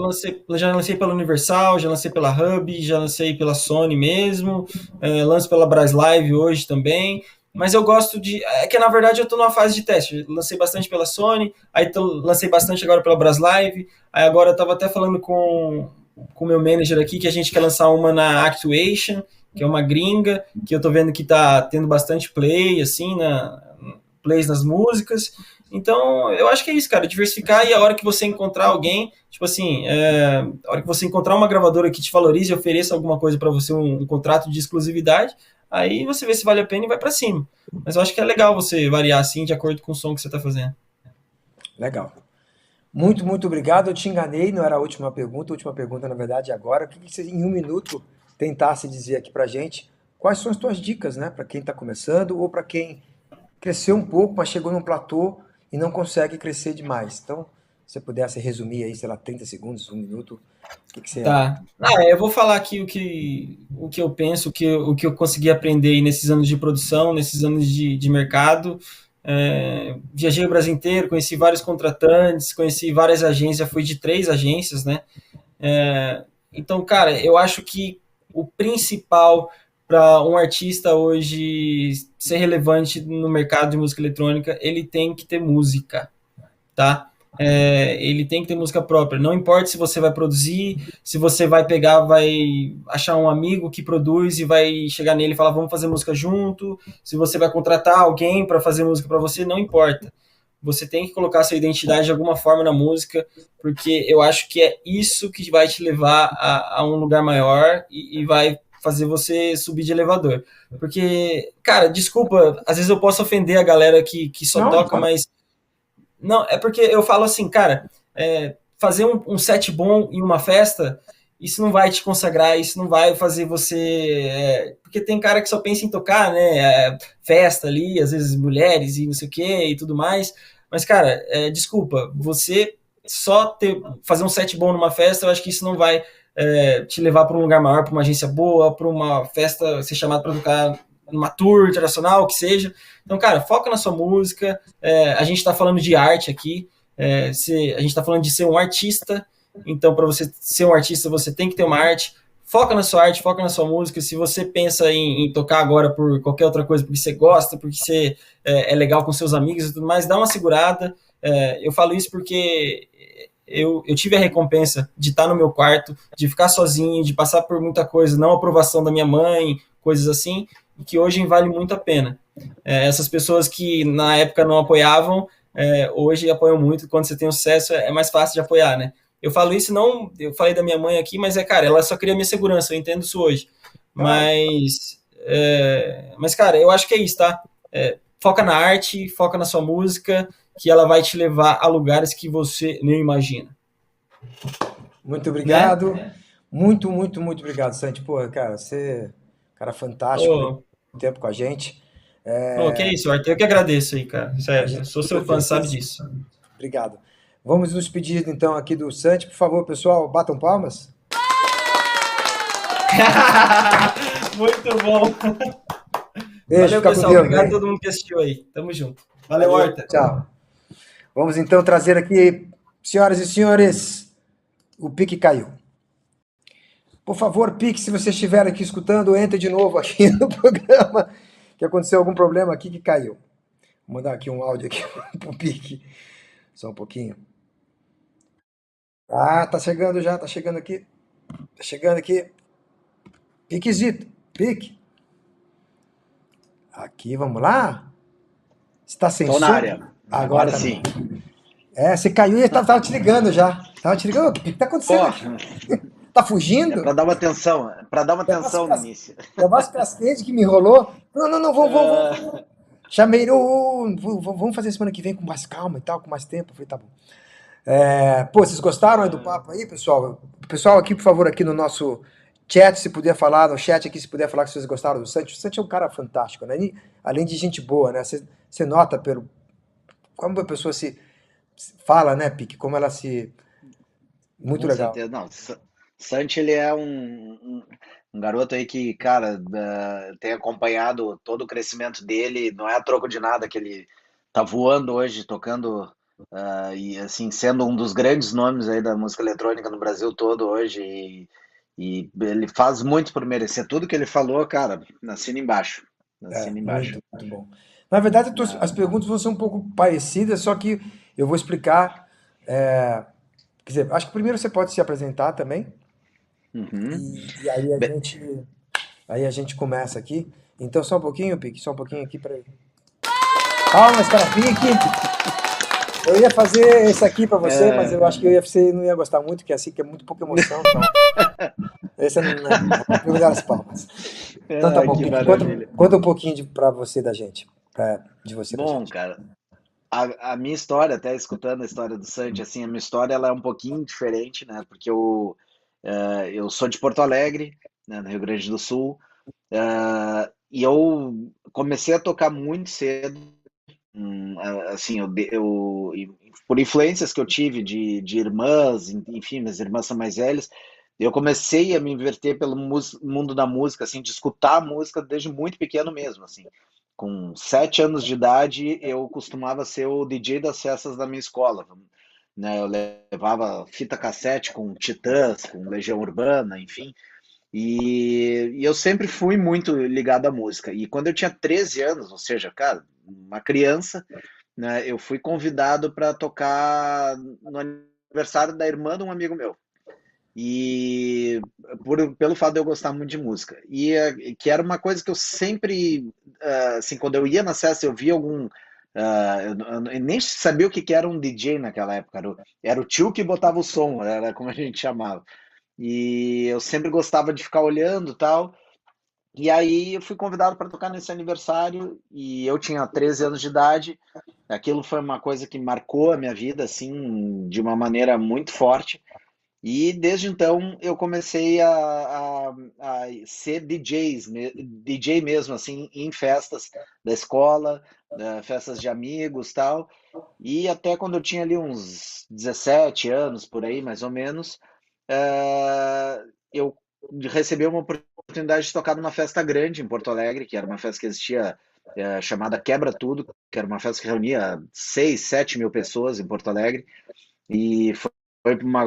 já lancei pela Universal, já lancei pela Hub, já lancei pela Sony mesmo, lanço pela Braslive hoje também, mas eu gosto é que na verdade eu tô numa fase de teste, lancei bastante pela Sony, aí lancei bastante agora pela Braslive, aí agora eu tava até falando com o meu manager aqui que a gente quer lançar uma na Actuation, que é uma gringa, que eu tô vendo que tá tendo bastante play, assim, plays nas músicas. Então, eu acho que é isso, cara, diversificar, e a hora que você encontrar alguém, tipo assim, a hora que você encontrar uma gravadora que te valorize e ofereça alguma coisa para você, um contrato de exclusividade, aí você vê se vale a pena e vai para cima. Mas eu acho que é legal você variar assim de acordo com o som que você tá fazendo. Legal. Muito, muito obrigado. Eu te enganei, não era a última pergunta, na verdade, é agora. O que você, em um minuto, tentasse dizer aqui pra gente? Quais são as tuas dicas, né? Para quem está começando ou para quem cresceu um pouco, mas chegou num platô e não consegue crescer demais. Então, se você pudesse resumir aí, sei lá, 30 segundos, um minuto, o que você... Tá. Eu vou falar aqui o que eu penso, o que eu consegui aprender aí nesses anos de produção, nesses anos de mercado. Viajei o Brasil inteiro, conheci vários contratantes, conheci várias agências, fui de 3 agências, né? Então, cara, eu acho que o principal para um artista hoje ser relevante no mercado de música eletrônica, ele tem que ter música, tá? Ele tem que ter música própria. Não importa se você vai produzir, se você vai pegar, vai achar um amigo que produz e vai chegar nele e falar, vamos fazer música junto. Se você vai contratar alguém para fazer música para você, não importa. Você tem que colocar sua identidade de alguma forma na música, porque eu acho que é isso que vai te levar a um lugar maior e vai fazer você subir de elevador. Porque, cara, desculpa, às vezes eu posso ofender a galera que só Não, toca, tá. mas não, é porque eu falo assim, cara, fazer um set bom em uma festa, isso não vai te consagrar, isso não vai fazer você. Porque tem cara que só pensa em tocar, né? Festa ali, às vezes mulheres e não sei o que e tudo mais. Mas, cara, desculpa, você fazer um set bom numa festa, eu acho que isso não vai te levar para um lugar maior, para uma agência boa, para uma festa, ser chamado para tocar numa tour internacional, o que seja. Então, cara, foca na sua música. A gente está falando de arte aqui. A gente está falando de ser um artista. Então, para você ser um artista, você tem que ter uma arte. Foca na sua arte, foca na sua música. Se você pensa em tocar agora por qualquer outra coisa, porque você gosta, porque você é legal com seus amigos e tudo mais, dá uma segurada. Eu falo isso porque eu tive a recompensa de estar no meu quarto, de ficar sozinho, de passar por muita coisa, não aprovação da minha mãe, coisas assim, e que hoje vale muito a pena. Essas pessoas que na época não apoiavam, hoje apoiam muito. Quando você tem sucesso, é mais fácil de apoiar, né? Eu falo isso, não, eu falei da minha mãe aqui, mas cara, ela só queria minha segurança, eu entendo isso hoje. Claro. Mas cara, eu acho que é isso, tá? Foca na arte, foca na sua música, que ela vai te levar a lugares que você nem imagina. Muito Né? obrigado. Muito, muito, muito obrigado, Santi. Pô, cara, você é um cara fantástico, Oh, tempo com a gente. Oh, que isso, Arthur, eu que agradeço aí, cara. A Sério, eu gente sou super seu fã, sabe feliz. disso. Obrigado. Vamos nos pedir então aqui do Santi, por favor, pessoal, batam palmas. Muito bom. Beijo, Valeu, fica com pessoal. Deus Obrigado a aí. todo mundo que assistiu aí. Tamo junto. Valeu, Valeu, Horta. tchau. Vamos então trazer aqui, senhoras e senhores, o pique caiu. Por favor, pique, se você estiver aqui escutando, entre de novo aqui no programa, que aconteceu algum problema aqui que caiu. Vou mandar aqui um áudio aqui pro pique, só um pouquinho. Ah, tá chegando já, tá chegando aqui. Tá chegando aqui. Piquezito, pique. Aqui, vamos lá. Está sem Tô na som? área. Agora Agora tá. sim. É, você caiu e eu tava te ligando já. Tava te ligando. O que tá Pô, acontecendo aqui? Tá é fugindo? para dar uma atenção, no início. É a voz cascade que me enrolou. Não, não, não, vamos. Ah, Chamei, vamos fazer semana que vem com mais calma e tal, com mais tempo. Eu falei, tá bom. É, pô, vocês gostaram aí do papo aí, pessoal? Pessoal aqui, por favor, aqui no nosso chat, se puder falar, no chat aqui, se puder falar que vocês gostaram do Santi. O Santi é um cara fantástico, né? Além de gente boa, né? Você nota pelo como a pessoa se fala, né, Pique? Como ela se. Muito com legal. certeza. Não, Santi, ele é um garoto aí que, cara, tem acompanhado todo o crescimento dele. Não é a troco de nada que ele tá voando hoje, tocando e assim sendo um dos grandes nomes aí da música eletrônica no Brasil todo hoje. E ele faz muito por merecer tudo que ele falou, cara. Assina embaixo, É, assina embaixo. muito, muito bom. Na verdade, as Ah, perguntas vão ser um pouco parecidas, só que eu vou explicar. Quer dizer, acho que primeiro você pode se apresentar também, uhum. e aí a gente começa aqui. Então, só um pouquinho, Pique, só um pouquinho aqui para. Palmas para Pique. Eu ia fazer esse aqui para você, mas É, eu acho que você não ia gostar muito, que é assim, que é muito pouca emoção. Então, esse não é. Vamos dar as palmas. Então tá bom, que Pique, conta, maravilha. conta um pouquinho para você da gente, de você da Bom, gente. cara, a minha história, até escutando a história do Santi, assim, a minha história ela é um pouquinho diferente, né? Porque eu sou de Porto Alegre, né, no Rio Grande do Sul, e eu comecei a tocar muito cedo, assim, por influências que eu tive de irmãs, enfim, minhas irmãs são mais velhas, eu comecei a me inverter pelo mundo da música, assim, de escutar música desde muito pequeno mesmo, assim. Com 7 anos de idade, eu costumava ser o DJ das festas da minha escola, né? Eu levava fita cassete com Titãs, com Legião Urbana, enfim, e eu sempre fui muito ligado à música. E quando eu tinha 13 anos, ou seja, cara, uma criança, né, eu fui convidado para tocar no aniversário da irmã de um amigo meu. E pelo fato de eu gostar muito de música. Que era uma coisa que eu sempre, assim, quando eu ia na festa, eu via algum. Eu nem sabia o que era um DJ naquela época. Era o tio que botava o som, era como a gente chamava. E eu sempre gostava de ficar olhando e tal. E aí eu fui convidado para tocar nesse aniversário e eu tinha 13 anos de idade. Aquilo foi uma coisa que marcou a minha vida, assim, de uma maneira muito forte. E desde então eu comecei a ser DJ mesmo, assim, em festas da escola, festas de amigos tal. E até quando eu tinha ali uns 17 anos, por aí, mais ou menos, eu recebi uma oportunidade de tocar numa festa grande em Porto Alegre, que era uma festa que existia, chamada Quebra Tudo, que era uma festa que reunia 6, 7 mil pessoas em Porto Alegre. E foi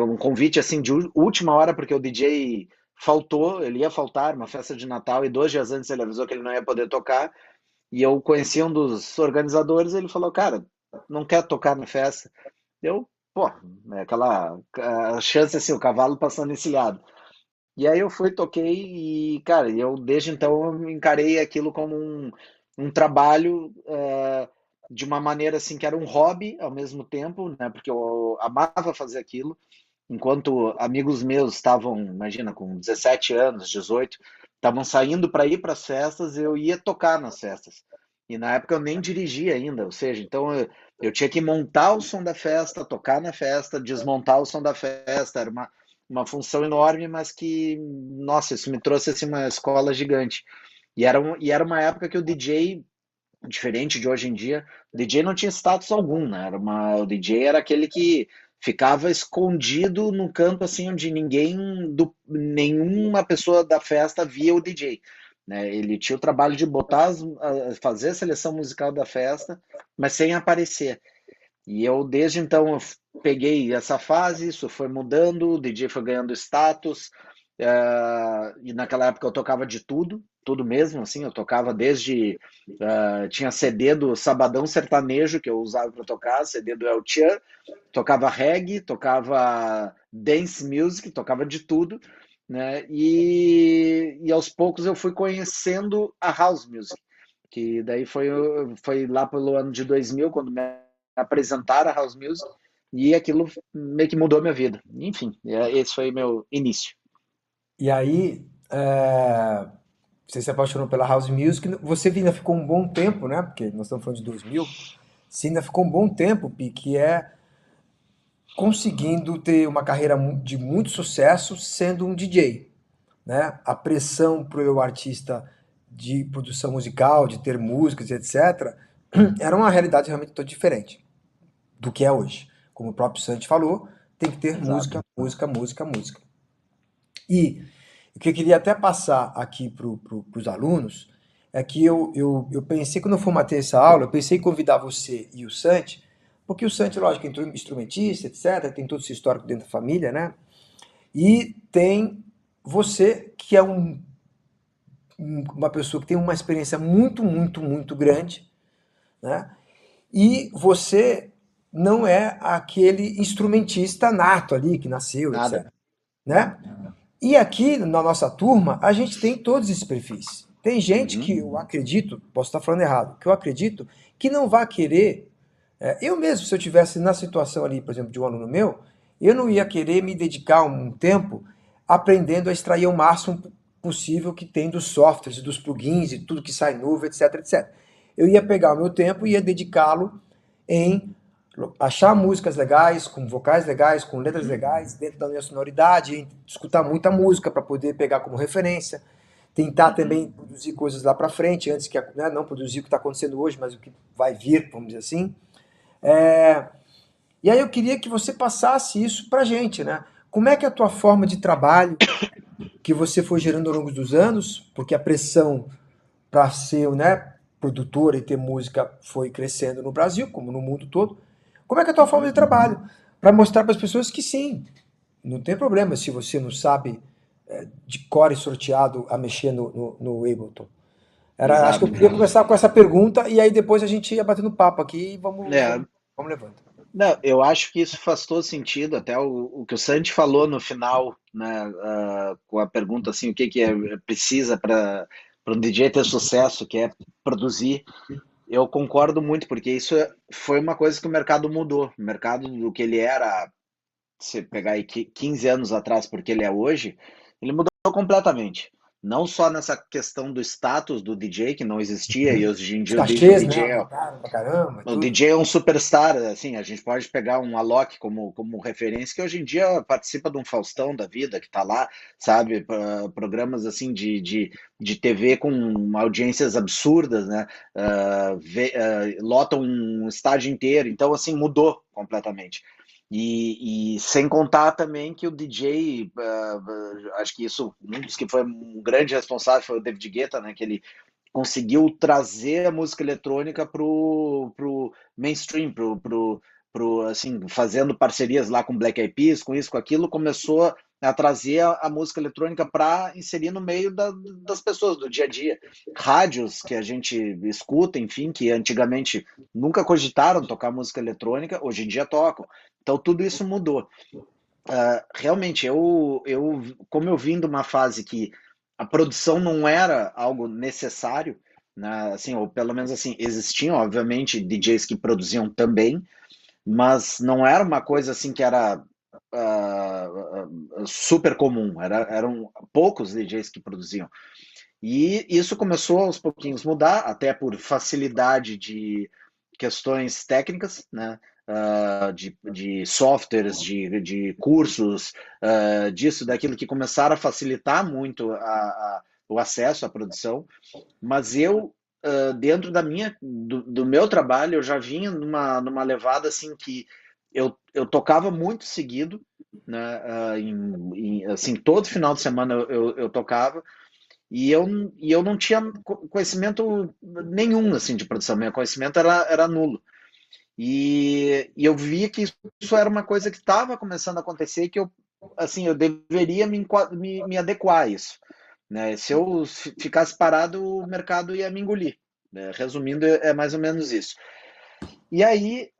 um convite assim de última hora, porque o DJ faltou, ele ia faltar, uma festa de Natal, e 2 dias antes ele avisou que ele não ia poder tocar. E eu conheci um dos organizadores, ele falou, cara, não quer tocar na festa? Eu, pô, é aquela a chance assim, o cavalo passando encilhado. E aí eu fui, toquei e, cara, eu desde então eu encarei aquilo como um trabalho de uma maneira assim que era um hobby ao mesmo tempo, né? Porque eu amava fazer aquilo, enquanto amigos meus estavam, imagina, com 17 anos, 18, estavam saindo para ir para as festas, eu ia tocar nas festas. E na época eu nem dirigia ainda, ou seja, então eu tinha que montar o som da festa, tocar na festa, desmontar o som da festa, era uma função enorme, mas que, nossa, isso me trouxe assim, uma escola gigante. E era uma época que o DJ diferente de hoje em dia, o DJ não tinha status algum, né? O DJ era aquele que ficava escondido no canto assim onde nenhuma pessoa da festa via o DJ, né? Ele tinha o trabalho de fazer a seleção musical da festa, mas sem aparecer. E eu, desde então, eu peguei essa fase, isso foi mudando, o DJ foi ganhando status, e naquela época eu tocava de tudo, tudo mesmo, assim, eu tocava desde, tinha CD do Sabadão Sertanejo, que eu usava para tocar, CD do El Chan, tocava reggae, tocava dance music, tocava de tudo, né, e aos poucos eu fui conhecendo a house music, que daí foi lá pelo ano de 2000, quando me apresentaram a house music, e aquilo meio que mudou minha vida. Enfim, esse foi meu início. E aí, você se apaixonou pela house music, você ainda ficou um bom tempo, né? Porque nós estamos falando de 2000, você ainda ficou um bom tempo, Pi, que é conseguindo ter uma carreira de muito sucesso sendo um DJ, né? A pressão para o artista de produção musical, de ter músicas, etc., era uma realidade realmente toda diferente do que é hoje. Como o próprio Santi falou, tem que ter Exato. música, música, música, música. E o que eu queria até passar aqui para os alunos é que eu pensei, quando eu formatei essa aula, eu pensei em convidar você e o Santi, porque o Santi, lógico, é instrumentista, etc., tem todo esse histórico dentro da família, né? E tem você, que é uma pessoa que tem uma experiência muito, muito, muito grande, né? E você não é aquele instrumentista nato ali que nasceu, Nada. etc. Né? E aqui na nossa turma, a gente tem todos esses perfis. Tem gente que eu acredito, posso estar falando errado, que eu acredito que não vai querer. Eu mesmo, se eu tivesse na situação ali, por exemplo, de um aluno meu, eu não ia querer me dedicar um tempo aprendendo a extrair o máximo possível que tem dos softwares, dos plugins e tudo que sai novo, etc, etc. Eu ia pegar o meu tempo e ia dedicá-lo em achar músicas legais, com vocais legais, com letras legais, dentro da minha sonoridade, escutar muita música para poder pegar como referência, tentar também produzir coisas lá para frente, antes que, né, não produzir o que está acontecendo hoje, mas o que vai vir, vamos dizer assim. E aí eu queria que você passasse isso para a gente, né? Como é que é a tua forma de trabalho que você foi gerando ao longo dos anos, porque a pressão para ser, né, produtora e ter música foi crescendo no Brasil, como no mundo todo. Como é que é a tua forma de trabalho? Para mostrar para as pessoas que sim, não tem problema se você não sabe de core sorteado a mexer no Ableton. Acho que eu Exato. queria começar com essa pergunta e aí depois a gente ia batendo papo aqui e É, vamos levando. não, eu acho que isso faz todo sentido, até o que o Santi falou no final, né, com a pergunta assim, o que que precisa para um DJ ter sucesso, que é produzir. Eu concordo muito, porque isso foi uma coisa que o mercado mudou. O mercado do que ele era, se pegar aí 15 anos atrás, porque ele é hoje, ele mudou completamente. Não só nessa questão do status do DJ, que não existia, e hoje em Os dia o cachês, né? DJ Aumentaram pra caramba, o tudo. DJ é um superstar, assim, a gente pode pegar um Alok como referência, que hoje em dia participa de um Faustão da vida, que tá lá, sabe, programas assim de TV com audiências absurdas, né, lotam um estádio inteiro, então assim, mudou completamente. E sem contar também que o DJ, acho que isso, um dos que foi um grande responsável foi o David Guetta, né, que ele conseguiu trazer a música eletrônica pro mainstream, assim, fazendo parcerias lá com Black Eyed Peas, com isso, com aquilo, começou a trazer a música eletrônica para inserir no meio das pessoas, do dia a dia. Rádios que a gente escuta, enfim, que antigamente nunca cogitaram tocar música eletrônica, hoje em dia tocam. Então tudo isso mudou. Realmente, como eu vim de uma fase que a produção não era algo necessário, né, assim, ou pelo menos assim, existiam, obviamente, DJs que produziam também, mas não era uma coisa assim que era super comum, eram poucos DJs que produziam. E isso começou aos pouquinhos mudar, até por facilidade de questões técnicas, né? De softwares, de cursos, disso, daquilo que começaram a facilitar muito o acesso à produção. Mas eu dentro do meu trabalho, eu já vinha numa levada assim que eu tocava muito seguido, né? Assim, todo final de semana eu tocava, e eu não tinha conhecimento nenhum assim de produção, meu conhecimento era nulo. E eu vi que isso era uma coisa que estava começando a acontecer e que eu deveria me adequar a isso, né? Se eu ficasse parado, o mercado ia me engolir, né? Resumindo, é mais ou menos isso. E aí,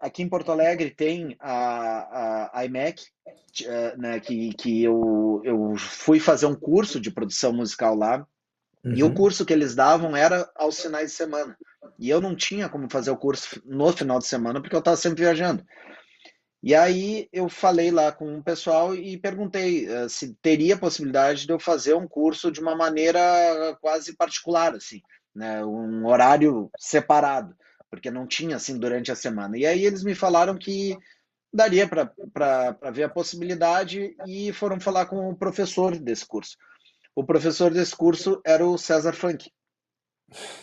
aqui em Porto Alegre tem a IMEC, né, que eu fui fazer um curso de produção musical lá, e o Uhum. curso que eles davam era aos finais de semana. E eu não tinha como fazer o curso no final de semana, porque eu estava sempre viajando. E aí eu falei lá com o pessoal e perguntei se teria possibilidade de eu fazer um curso de uma maneira quase particular, assim, né, um horário separado, porque não tinha assim durante a semana. E aí eles me falaram que daria para ver a possibilidade e foram falar com o professor desse curso. O professor desse curso era o César Funk,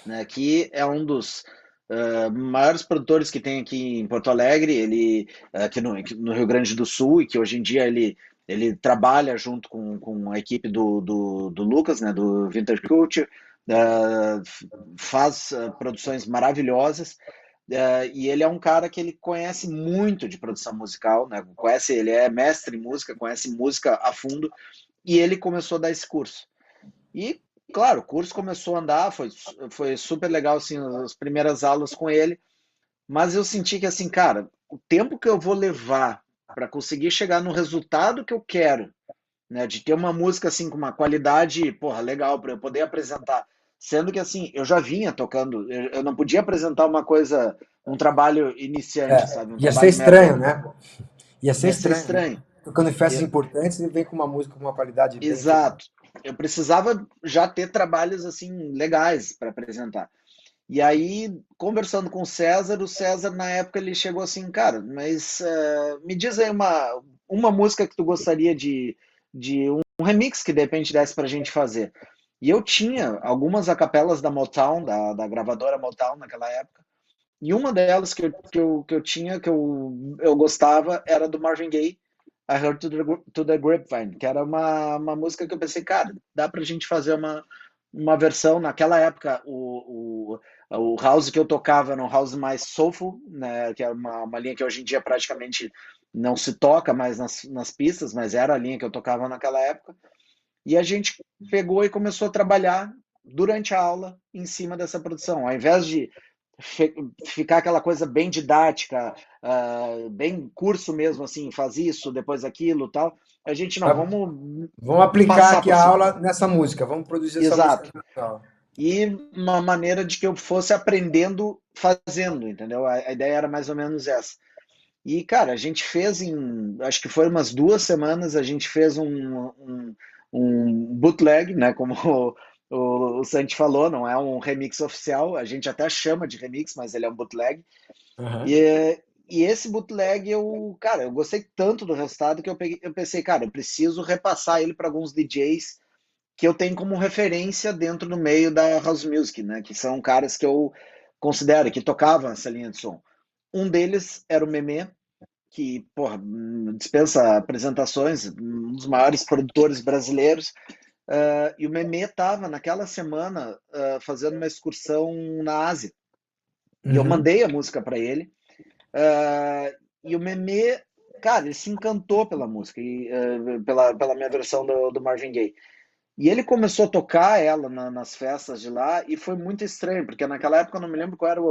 né, que é um dos maiores produtores que tem aqui em Porto Alegre, ele aqui no Rio Grande do Sul, e que hoje em dia ele trabalha junto com a equipe do Lucas, né, do Vintage Culture, faz produções maravilhosas, e ele é um cara que ele conhece muito de produção musical, né, ele é mestre em música, conhece música a fundo, e ele começou a dar esse curso. E, claro, o curso começou a andar, foi super legal, assim, as primeiras aulas com ele, mas eu senti que, assim, cara, o tempo que eu vou levar para conseguir chegar no resultado que eu quero, né, de ter uma música, assim, com uma qualidade, porra, legal, para eu poder apresentar, sendo que, assim, eu já vinha tocando, eu não podia apresentar uma coisa, um trabalho iniciante, É, sabe, um ia ser trabalho estranho, médio, né? Ia ser ia ser estranho, né? estranho. Tocando em festas Eu- importantes e vem com uma música com uma qualidade bem feita. Exato. Eu precisava já ter trabalhos, assim, legais para apresentar. E aí, conversando com o César, na época, ele chegou assim, cara, mas me diz aí uma música que tu gostaria de um remix que de repente desse pra gente fazer. E eu tinha algumas acapelas da Motown, da gravadora Motown naquela época, e uma delas que eu tinha, eu gostava, era do Marvin Gaye, I Heard to the Grapevine, que era uma música que eu pensei, cara, dá pra gente fazer uma versão. Naquela época, o house que eu tocava era um house mais soulful, né, que é uma linha que hoje em dia praticamente não se toca mais nas pistas, mas era a linha que eu tocava naquela época. E a gente pegou e começou a trabalhar durante a aula em cima dessa produção. Ao invés de ficar aquela coisa bem didática, bem curso mesmo, assim, faz isso, depois aquilo, tal. A gente não, Mas vamos vamos aplicar passar aqui por a cima. aula nessa música, vamos produzir essa música Exato. aqui na aula. E uma maneira de que eu fosse aprendendo fazendo, entendeu? A ideia era mais ou menos essa. E, cara, a gente fez acho que foi umas 2 semanas, a gente fez um bootleg, né? Como o Santi falou, não é um remix oficial, a gente até chama de remix, mas ele é um bootleg. Aham. E esse bootleg, cara, eu gostei tanto do resultado que eu pensei, cara, eu preciso repassar ele para alguns DJs que eu tenho como referência dentro do meio da house music, né? Que são caras que eu considero que tocavam essa linha de som. Um deles era o Memê, que, porra, dispensa apresentações, um dos maiores produtores brasileiros. E o Memê estava naquela semana fazendo uma excursão na Ásia. E eu Uhum. mandei a música para ele. E o Memê, cara, ele se encantou pela música, pela minha versão do Marvin Gaye. E ele começou a tocar ela nas festas de lá e foi muito estranho, porque naquela época eu não me lembro qual era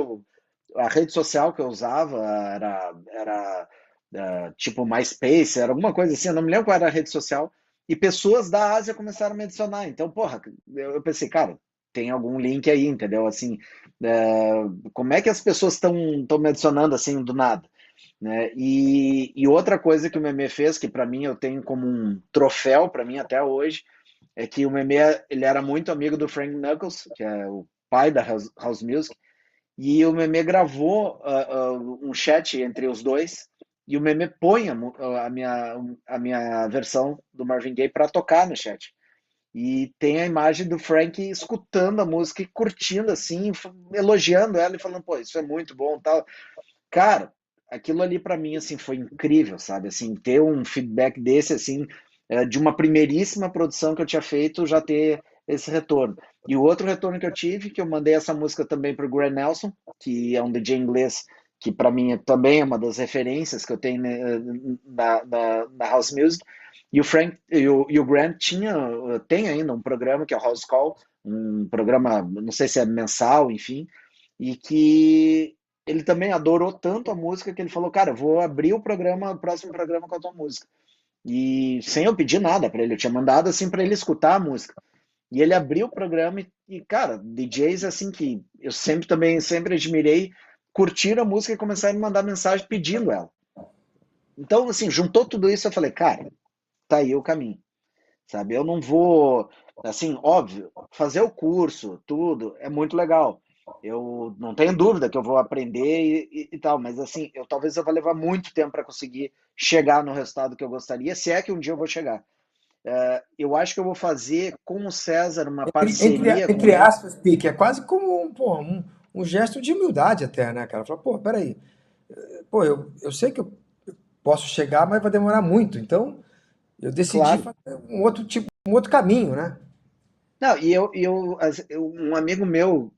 a rede social que eu usava, era tipo MySpace, era alguma coisa assim, eu não me lembro qual era a rede social. E pessoas da Ásia começaram a me adicionar. Então, porra, eu pensei, cara, tem algum link aí, entendeu? Assim, é, como é que as pessoas estão me adicionando assim do nada? Né? E outra coisa que o Meme fez, que para mim eu tenho como um troféu para mim até hoje, é que o Meme ele era muito amigo do Frank Knuckles, que é o pai da house music, e o Meme gravou um chat entre os dois, e o Meme põe a minha versão do Marvin Gaye para tocar no chat. e tem a imagem do Frank escutando a música e curtindo, assim, elogiando ela e falando, pô, isso é muito bom, tal. Cara, aquilo ali pra mim, assim, foi incrível, sabe? Assim, ter um feedback desse, assim, de uma primeiríssima produção que eu tinha feito, já ter esse retorno. E o outro retorno que eu tive, que eu mandei essa música também pro Grant Nelson, que é um DJ inglês, que para mim também é uma das referências que eu tenho, né, na house music. E o Frank e o Grant tem ainda um programa que é o House Call, um programa, não sei se é mensal, enfim, e que ele também adorou tanto a música que ele falou, cara, eu vou abrir o próximo programa com a tua música. E sem eu pedir nada para ele, eu tinha mandado assim para ele escutar a música. E ele abriu o programa cara, DJs assim que eu sempre também sempre admirei, curtiram a música e começaram a me mandar mensagem pedindo ela. Então, assim, juntou tudo isso, eu falei, cara, tá aí o caminho, sabe? Eu não vou, assim, óbvio, fazer o curso, tudo, é muito legal. Eu não tenho dúvida que eu vou aprender e tal, mas assim, talvez eu vá levar muito tempo para conseguir chegar no resultado que eu gostaria, se é que um dia eu vou chegar. Eu acho que eu vou fazer com o César uma parceria com Entre ele. aspas, Pique, é quase como pô, um gesto de humildade até, né, cara? Fala, pô, peraí, pô, eu sei que eu posso chegar, mas vai demorar muito, então eu decidi Claro. fazer um outro tipo, um outro caminho, né? Não, um amigo meu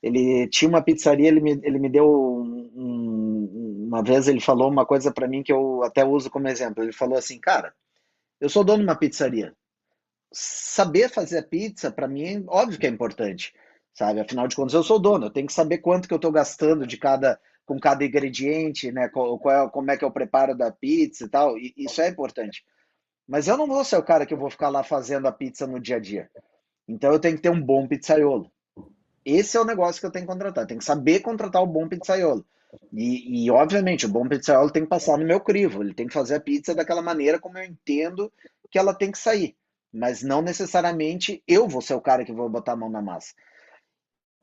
ele tinha uma pizzaria, ele me deu uma vez ele falou uma coisa para mim que eu até uso como exemplo. Ele falou assim, cara, eu sou dono de uma pizzaria. Saber fazer a pizza para mim, óbvio que é importante, sabe? Afinal de contas, eu sou dono, eu tenho que saber quanto que eu estou gastando com cada ingrediente, né? Como é que é o preparo da pizza e tal. E isso é importante. Mas eu não vou ser o cara que eu vou ficar lá fazendo a pizza no dia a dia. Então eu tenho que ter um bom pizzaiolo. Esse é o negócio que eu tenho que contratar. Tem que saber contratar o bom pizzaiolo. Obviamente, o bom pizzaiolo tem que passar no meu crivo. Ele tem que fazer a pizza daquela maneira como eu entendo que ela tem que sair. Mas não necessariamente eu vou ser o cara que vou botar a mão na massa.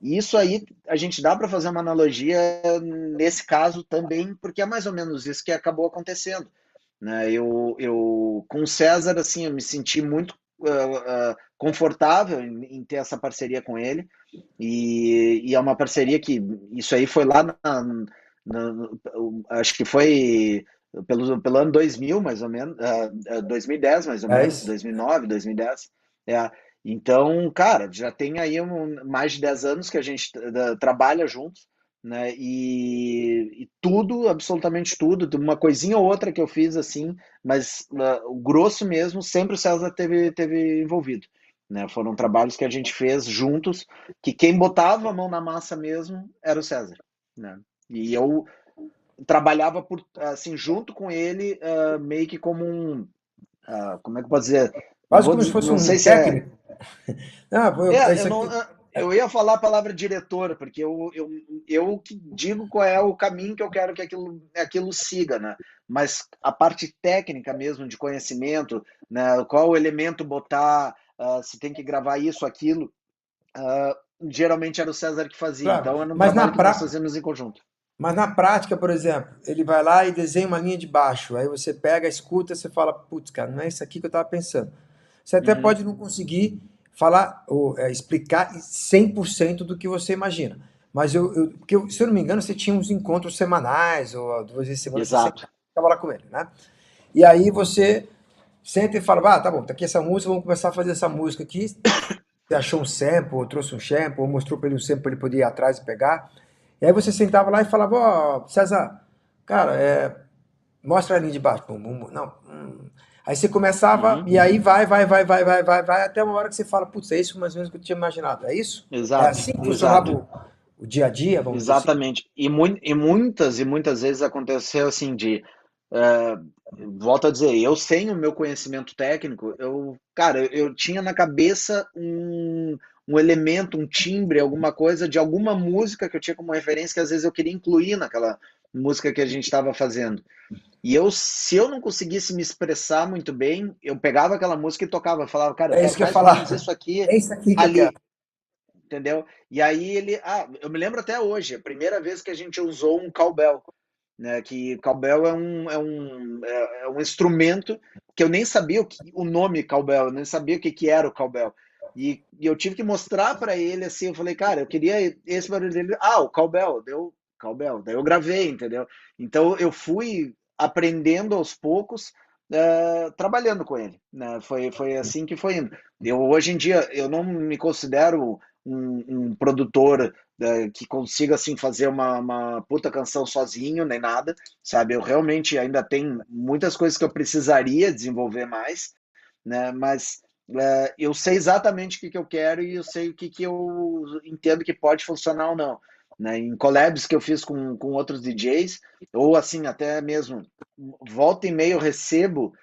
E isso aí, a gente dá para fazer uma analogia nesse caso também, porque é mais ou menos isso que acabou acontecendo, né? Com o César, assim, eu me senti muito confortável em ter essa parceria com ele, e é uma parceria que, isso aí foi lá na- acho que foi pelo ano 2000, mais ou menos, 2010, mais ou É menos, isso. 2009, 2010, é. Então, cara, já tem aí mais de 10 anos que a gente trabalha juntos, né? E tudo, absolutamente tudo, de uma coisinha ou outra que eu fiz assim, mas o grosso mesmo, sempre o César teve envolvido, né? Foram trabalhos que a gente fez juntos, que quem botava a mão na massa mesmo era o César, né? E eu trabalhava assim, junto com ele, meio que como como é que eu posso dizer? Não Quase vou como se fosse não um sei se é técnico. Ah, pô, eu isso não, aqui. eu ia falar a palavra diretor, porque eu que digo qual é o caminho que eu quero que aquilo siga, né? Mas a parte técnica mesmo de conhecimento, né? Qual o elemento botar, se tem que gravar isso, aquilo, geralmente era o César que fazia. Claro, Então era um trabalho que nós fazíamos em conjunto. mas na prática, por exemplo, ele vai lá e desenha uma linha de baixo. Aí você pega, escuta, você fala, putz, cara, não é isso aqui que eu estava pensando. Você até Uhum, pode não conseguir falar ou explicar 100% do que você imagina. Mas porque se eu não me engano, você tinha uns encontros semanais, ou 2 vezes por semana, você sempre exato. ficava lá com ele, né? E aí você senta e fala, ah, tá bom, tá aqui essa música, vamos começar a fazer essa música aqui. Você achou um sample, ou trouxe um sample, ou mostrou para ele um sample para ele poder ir atrás e pegar. E aí você sentava lá e falava, ó, César, cara, mostra a linha de baixo. Bum, bum, bum. Não. Aí você começava, Uhum, e aí vai, até uma hora que você fala, putz, é isso mais ou menos que eu tinha imaginado. É isso? É exato, assim que funcionava exato. o dia a dia, vamos dizer assim? Exatamente. E muitas vezes aconteceu assim de é, volto a dizer, eu sem o meu conhecimento técnico, cara, eu tinha na cabeça um elemento, um timbre, alguma coisa de alguma música que eu tinha como referência que às vezes eu queria incluir naquela música que a gente estava fazendo. Se eu não conseguisse me expressar muito bem, eu pegava aquela música e tocava, falava, cara, eu É quero isso que eu ia mais ou menos falar. isso aqui É isso aqui que eu quero. ali. Entendeu? E aí eu me lembro até hoje, a primeira vez que a gente usou um cowbell. né? Que cowbell é um instrumento que eu nem sabia o nome cowbell, eu nem sabia o que era o cowbell. E eu tive que mostrar para ele assim, eu falei, cara, eu queria esse barulho dele. Ah, o cowbell, deu cowbell, daí eu gravei, entendeu? Então eu fui aprendendo aos poucos, trabalhando com ele, né? Foi assim que foi indo. Eu hoje em dia eu não me considero um produtor que consiga assim fazer uma puta canção sozinho nem nada, sabe? Eu realmente ainda tenho muitas coisas que eu precisaria desenvolver mais, né? Mas eu sei exatamente o que eu quero e eu sei o que eu entendo que pode funcionar ou não. Né? Em collabs que eu fiz com outros DJs, ou assim, até mesmo volta e meia eu recebo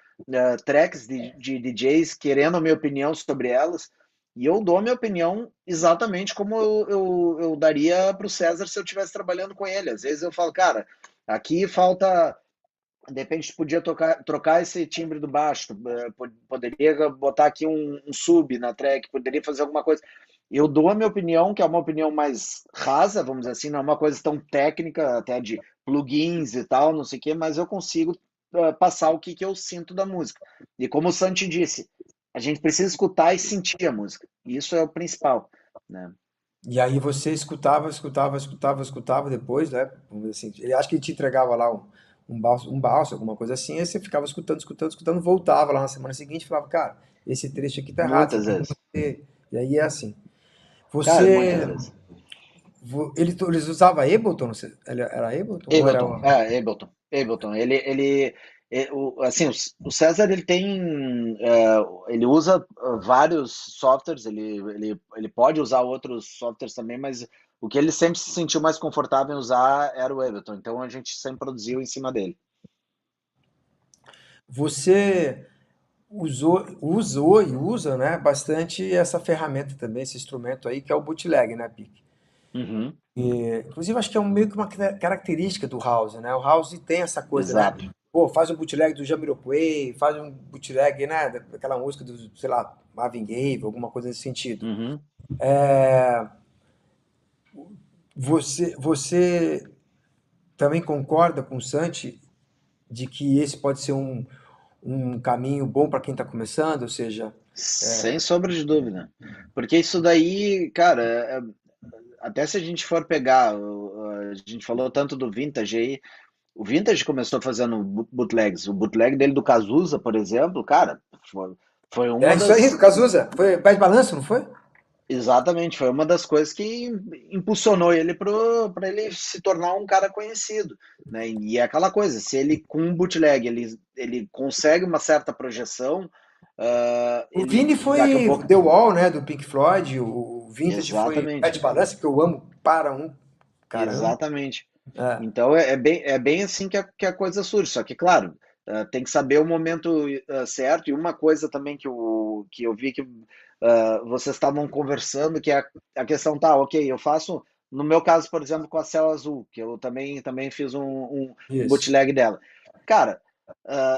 tracks de DJs querendo a minha opinião sobre elas, e eu dou a minha opinião exatamente como eu daria para o César se eu estivesse trabalhando com ele. Às vezes eu falo, cara, aqui falta. De repente podia trocar esse timbre do baixo, poderia botar aqui um sub na track, poderia fazer alguma coisa. Eu dou a minha opinião, que é uma opinião mais rasa, vamos dizer assim, não é uma coisa tão técnica, até de plugins e tal, não sei o quê, mas eu consigo passar o que eu sinto da música. E como o Santi disse, a gente precisa escutar e sentir a música. E isso é o principal, né? E aí você escutava depois, né? Vamos dizer assim, ele acho que ele te entregava lá um balso, alguma coisa assim, aí você ficava escutando, voltava lá na semana seguinte e falava, cara, esse trecho aqui tá errado, isso Muitas aqui não vezes. vai ter. E aí é assim. Cara, muitas Você. vezes. Eles usavam Ableton? Era Ableton? Ou era Ableton, uma. Ableton. Assim, o César ele tem, ele usa vários softwares, ele pode usar outros softwares também, mas o que ele sempre se sentiu mais confortável em usar era o Ableton, então a gente sempre produziu em cima dele. Você usou e usa, né, bastante essa ferramenta também, esse instrumento aí, que é o bootleg, né, Pique? Uhum, Inclusive, acho que é meio que uma característica do House, né? O House tem essa coisa, né? exato. Pô, faz um bootleg do Jamiroquai, faz um bootleg, né, daquela música do, sei lá, Marvin Gaye, alguma coisa nesse sentido. Uhum. Você também concorda com o Santi de que esse pode ser um caminho bom para quem está começando? Ou seja, Sem sombra de dúvida. Porque isso daí, cara, até se a gente for pegar, a gente falou tanto do Vintage aí. O Vintage começou fazendo bootlegs. O bootleg dele do Cazuza, por exemplo, cara, foi é uma isso aí, do das. Cazuza. Foi Bad Balanço, não foi? Exatamente, foi uma das coisas que impulsionou ele para ele se tornar um cara conhecido. Né? E é aquela coisa, se ele com um bootleg ele consegue uma certa projeção, O ele Vini daqui a foi pouco. The Wall, né, do Pink Floyd. O Vintage foi Bad Exatamente, Balance, que eu amo para um caramba. exatamente. É. Então é bem assim que a coisa surge. Só que, claro, tem que saber o momento certo. E uma coisa também que eu vi que vocês estavam conversando, que é a questão, tá, ok, eu faço, no meu caso, por exemplo, com a Céu Azul, que eu também fiz um Isso. bootleg dela. Cara,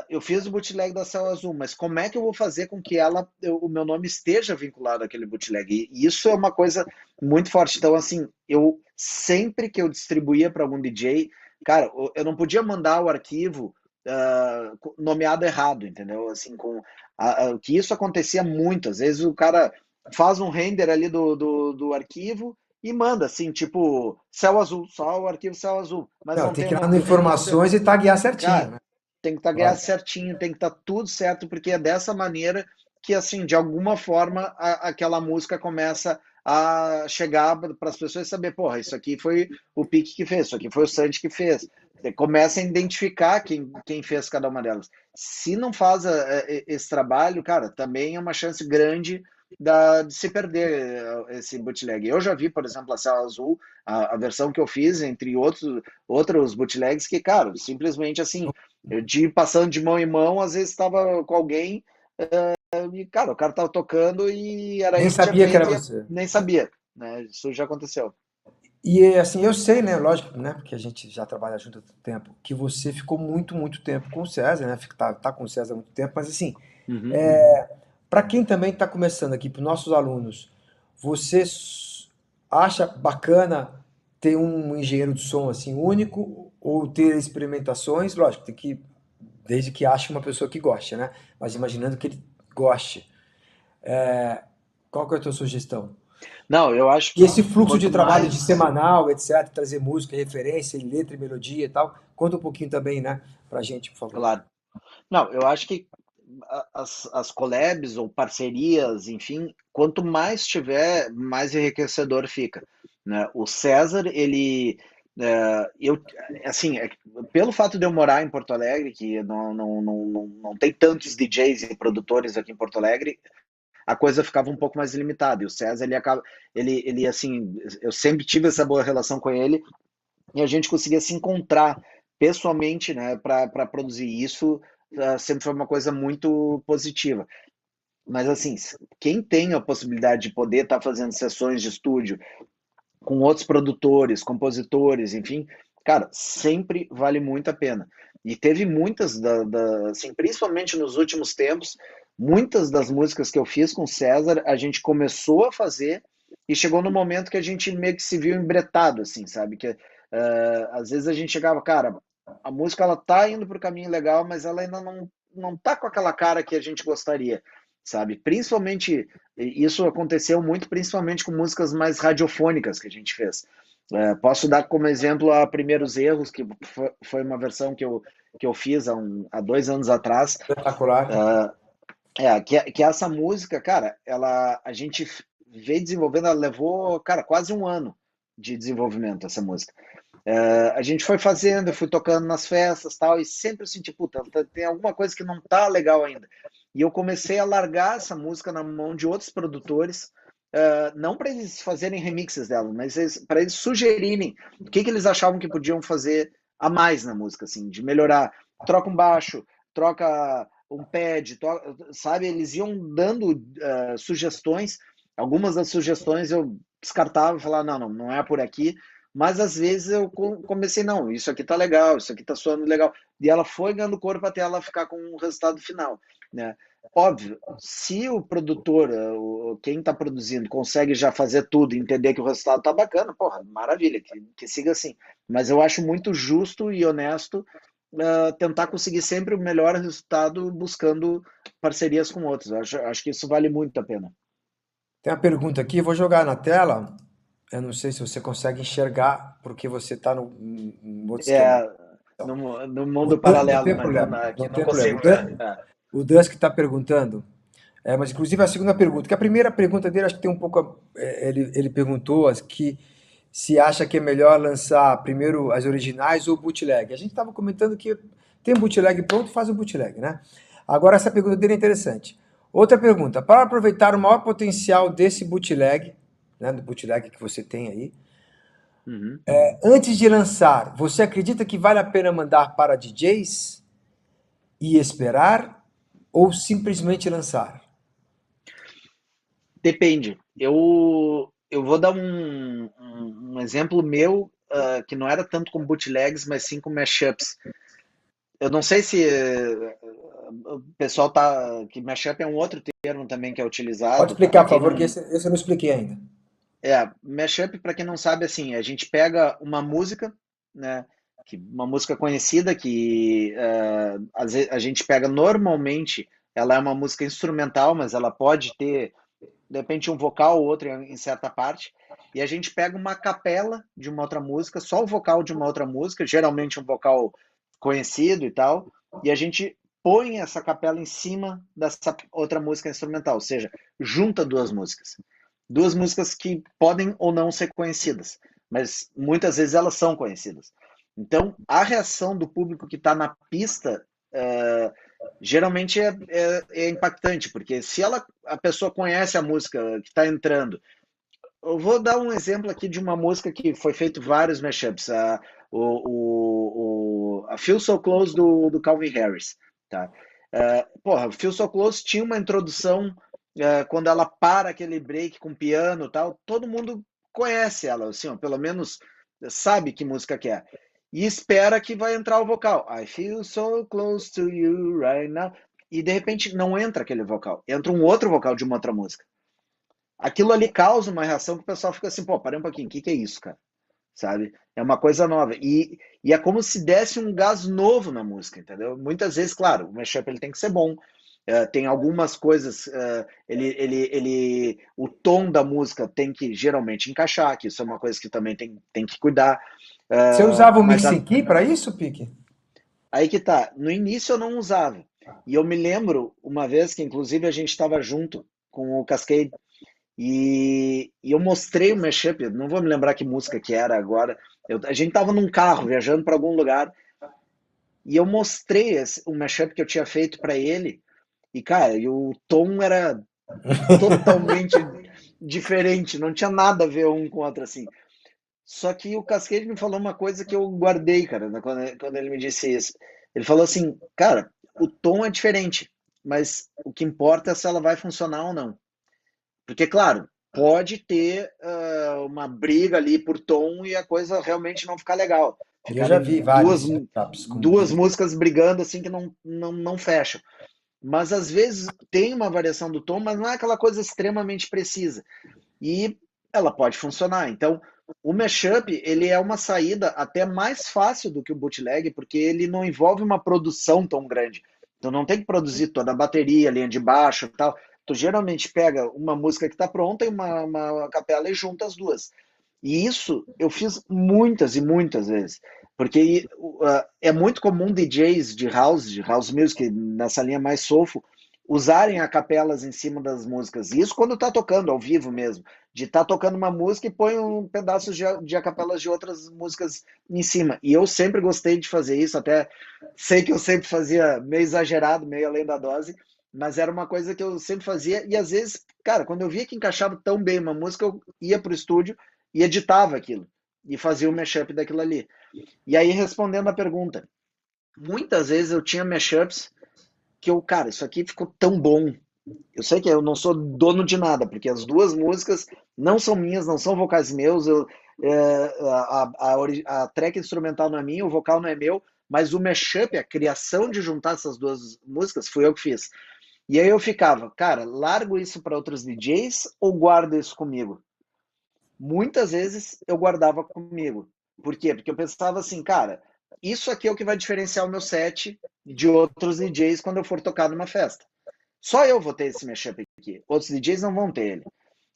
eu fiz o bootleg da Céu Azul, mas como é que eu vou fazer com que o meu nome esteja vinculado àquele bootleg? E isso é uma coisa muito forte. Então, assim, eu sempre que eu distribuía para algum DJ, cara, eu não podia mandar o arquivo nomeado errado, entendeu? Assim, que isso acontecia muito. Às vezes o cara faz um render ali do arquivo e manda, assim, tipo, céu azul, só o arquivo céu azul, mas Não, não tem tem que o ir lá nome no do remixer. Informações e taguear certinho, Cara, né? tem que taguear Lógico. certinho, tem que estar tudo certo, porque é dessa maneira que, assim, de alguma forma, aquela música começa a chegar para as pessoas e saber, porra, isso aqui foi o Pique que fez, isso aqui foi o Santi que fez. Começa a identificar quem fez cada uma delas. Se não faz esse trabalho, cara, também é uma chance grande de se perder esse bootleg. Eu já vi, por exemplo, a Céu Azul, a versão que eu fiz, entre outros bootlegs, que, cara, simplesmente assim, de ir passando de mão em mão, às vezes estava com alguém e, cara, o cara tava tocando e era Nem ele que tinha sabia que era feito e você. nem sabia, né? Isso já aconteceu. E assim, eu sei, né, lógico, né, porque a gente já trabalha junto há tanto tempo, que você ficou muito tempo com o César, né? Tá com o César há muito tempo, mas assim, Uhum. para quem também está começando aqui, para os nossos alunos, você acha bacana ter um engenheiro de som assim único ou ter experimentações, lógico, tem que, desde que ache uma pessoa que goste, né? Mas imaginando que ele goste. Qual que é a tua sugestão? Não, eu acho E que esse fluxo de quanto trabalho de mais. semanal, etc., trazer música, referência, letra e melodia e tal, conta um pouquinho também, né, pra gente, por favor. Claro. Não, eu acho que as collabs ou parcerias, enfim, quanto mais tiver, mais enriquecedor fica, né? O César, ele, eu, assim, pelo fato de eu morar em Porto Alegre, que não tem tantos DJs e produtores aqui em Porto Alegre, a coisa ficava um pouco mais limitada. E o César, ele acaba, ele assim, eu sempre tive essa boa relação com ele e a gente conseguia se encontrar pessoalmente, né, para produzir isso. Sempre foi uma coisa muito positiva. Mas assim, quem tem a possibilidade de poder estar fazendo sessões de estúdio com outros produtores, compositores, enfim, cara, sempre vale muito a pena. E teve muitas, assim, principalmente nos últimos tempos, muitas das músicas que eu fiz com o César, a gente começou a fazer e chegou no momento que a gente meio que se viu embretado, assim, sabe? Que às vezes a gente chegava, cara, a música ela tá indo para o caminho legal, mas ela ainda não tá com aquela cara que a gente gostaria, sabe? Principalmente isso aconteceu muito, principalmente com músicas mais radiofônicas que a gente fez. Posso dar como exemplo a Primeiros Erros, que foi uma versão que eu fiz há 2 anos atrás. Espetacular. Que essa música, cara, a gente veio desenvolvendo, ela levou, cara, quase um ano de desenvolvimento, essa música. A gente foi fazendo, eu fui tocando nas festas tal, e sempre eu senti, puta, tem alguma coisa que não tá legal ainda. E eu comecei a largar essa música na mão de outros produtores, não para eles fazerem remixes dela, mas para eles sugerirem o que eles achavam que podiam fazer a mais na música, assim, de melhorar. Troca um baixo, troca um pad, sabe? Eles iam dando sugestões. Algumas das sugestões eu descartava e falava, não é por aqui. Mas às vezes eu comecei, não, isso aqui tá legal, isso aqui tá soando legal. E ela foi ganhando corpo até ela ficar com o resultado final, né? Óbvio, se o produtor, quem está produzindo, consegue já fazer tudo e entender que o resultado tá bacana, porra, maravilha, que siga assim. Mas eu acho muito justo e honesto tentar conseguir sempre o melhor resultado buscando parcerias com outros. Acho que isso vale muito a pena. Tem uma pergunta aqui, eu vou jogar na tela. Eu não sei se você consegue enxergar, porque você está no outro esquema. É, Então, no mundo não paralelo, tem mas problema, aqui não não tem problema. consigo ver. O Dusk está perguntando, mas inclusive a segunda pergunta, que a primeira pergunta dele acho que tem um pouco, ele perguntou que se acha que é melhor lançar primeiro as originais ou bootleg. A gente estava comentando que tem bootleg pronto, faz o bootleg, né? Agora essa pergunta dele é interessante. Outra pergunta, para aproveitar o maior potencial desse bootleg, né, do bootleg que você tem aí, Uhum. antes de lançar, você acredita que vale a pena mandar para DJs e esperar ou simplesmente lançar? Depende. Eu vou dar um exemplo meu, que não era tanto com bootlegs, mas sim com mashups. Eu não sei se o pessoal tá. Que mashup é um outro termo também que é Pode utilizado. explicar, Para por quem favor, que não. esse eu não expliquei ainda. Mashup, para quem não sabe, assim, a gente pega uma música, né? Uma música conhecida que às vezes, a gente pega normalmente, ela é uma música instrumental, mas ela pode ter de repente um vocal ou outro em certa parte, e a gente pega uma capela de uma outra música, só o vocal de uma outra música, geralmente um vocal conhecido e tal, e a gente põe essa capela em cima dessa outra música instrumental, ou seja, junta duas músicas que podem ou não ser conhecidas, mas muitas vezes elas são conhecidas. Então, a reação do público que está na pista geralmente é impactante, porque se a pessoa conhece a música que está entrando, eu vou dar um exemplo aqui de uma música que foi feito vários mashups, a Feel So Close do Calvin Harris, tá? Porra, Feel So Close tinha uma introdução quando ela para aquele break com piano e tal, todo mundo conhece ela, assim, ó, pelo menos sabe que música que é. E espera que vai entrar o vocal. I feel so close to you right now. E de repente não entra aquele vocal, entra um outro vocal de uma outra música. Aquilo ali causa uma reação que o pessoal fica assim, pô, parei um pouquinho, o que é isso, cara? sabe? É uma coisa nova. E é como se desse um gás novo na música, entendeu? Muitas vezes, claro, o mashup ele tem que ser bom. Tem algumas coisas, o tom da música tem que geralmente encaixar, que isso é uma coisa que também tem que cuidar. Você usava o Mas Mixing Key para isso, Pique? aí que tá. No início eu não usava. E eu me lembro uma vez que, inclusive, a gente estava junto com o Cascade e eu mostrei o mashup. Eu não vou me lembrar que música que era agora. A gente tava num carro viajando para algum lugar e eu mostrei o mashup que eu tinha feito para ele. E, cara, o tom era totalmente diferente, não tinha nada a ver um com o outro assim. Só que o Cascade me falou uma coisa que eu guardei, cara, né, quando ele me disse isso. Ele falou assim, cara, o tom é diferente, mas o que importa é se ela vai funcionar ou não. Porque, claro, pode ter uma briga ali por tom e a coisa realmente não ficar legal. E eu já Ficarem vi duas, vários setups com duas isso. músicas brigando assim que não fecham. Mas às vezes tem uma variação do tom, mas não é aquela coisa extremamente precisa. E ela pode funcionar. Então, o mashup, ele é uma saída até mais fácil do que o bootleg, porque ele não envolve uma produção tão grande. Então não tem que produzir toda a bateria, a linha de baixo e tal. Tu geralmente pega uma música que está pronta e uma capela e junta as duas. E isso eu fiz muitas e muitas vezes. Porque é muito comum DJs de house music, nessa linha mais soulful, usarem a capelas em cima das músicas. Isso quando tá tocando, ao vivo mesmo. De estar tocando uma música e põe um pedaço de acapelas de outras músicas em cima. E eu sempre gostei de fazer isso, até sei que eu sempre fazia meio exagerado, meio além da dose, mas era uma coisa que eu sempre fazia. E às vezes, cara, quando eu via que encaixava tão bem uma música, eu ia pro estúdio e editava aquilo. E fazia o mashup daquilo ali. E aí, respondendo a pergunta, muitas vezes eu tinha mashups que eu, cara, isso aqui ficou tão bom. Eu sei que eu não sou dono de nada, porque as duas músicas não são minhas, não são vocais meus. A track instrumental não é minha, o vocal não é meu, mas o mashup, a criação de juntar essas duas músicas, fui eu que fiz. E aí eu ficava, cara, largo isso para outros DJs ou guardo isso comigo? Muitas vezes eu guardava comigo. Por quê? Porque eu pensava assim, cara, isso aqui é o que vai diferenciar o meu set de outros DJs quando eu for tocar numa festa. Só eu vou ter esse mashup aqui. Outros DJs não vão ter ele.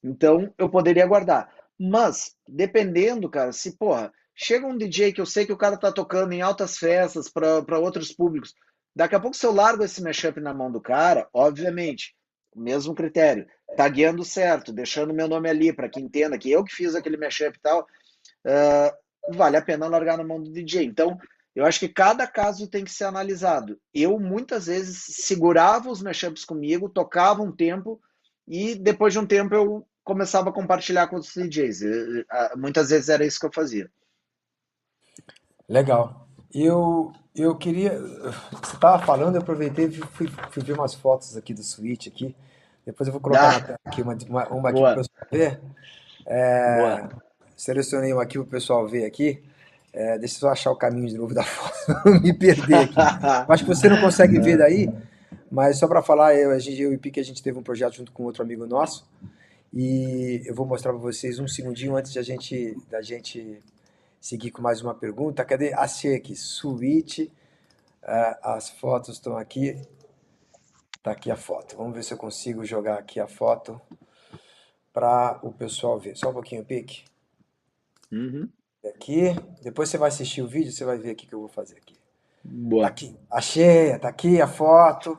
Então eu poderia guardar. Mas, dependendo, cara, se, porra, chega um DJ que eu sei que o cara tá tocando em altas festas para outros públicos, daqui a pouco se eu largo esse mashup na mão do cara, obviamente, o mesmo critério, tagueando certo, deixando meu nome ali para que entenda que eu que fiz aquele mashup e tal, vale a pena largar na mão do DJ. Então, eu acho que cada caso tem que ser analisado. Eu, muitas vezes, segurava os mashups comigo, tocava um tempo, e depois de um tempo eu começava a compartilhar com os DJs. Muitas vezes era isso que eu fazia. Legal. Eu queria. Você estava falando, eu aproveitei e fui ver umas fotos aqui do Switch aqui. Depois eu vou colocar na Ah, tela aqui uma aqui para o boa, pessoal ver. boa. Selecionei uma aqui para o pessoal ver aqui. Deixa eu só achar o caminho de novo da foto, não me perder aqui. Eu acho que você não consegue ver daí, mas só para falar, eu e o Pique, a gente teve um projeto junto com outro amigo nosso. E eu vou mostrar para vocês um segundinho antes da gente seguir com mais uma pergunta. Cadê? Achei aqui, Switch. As fotos estão aqui. Tá aqui a foto. Vamos ver se eu consigo jogar aqui a foto para o pessoal ver. Só um pouquinho, Pique. Uhum, Aqui. Depois você vai assistir o vídeo, você vai ver o que eu vou fazer aqui. Tá boa. aqui. Achei, tá aqui a foto.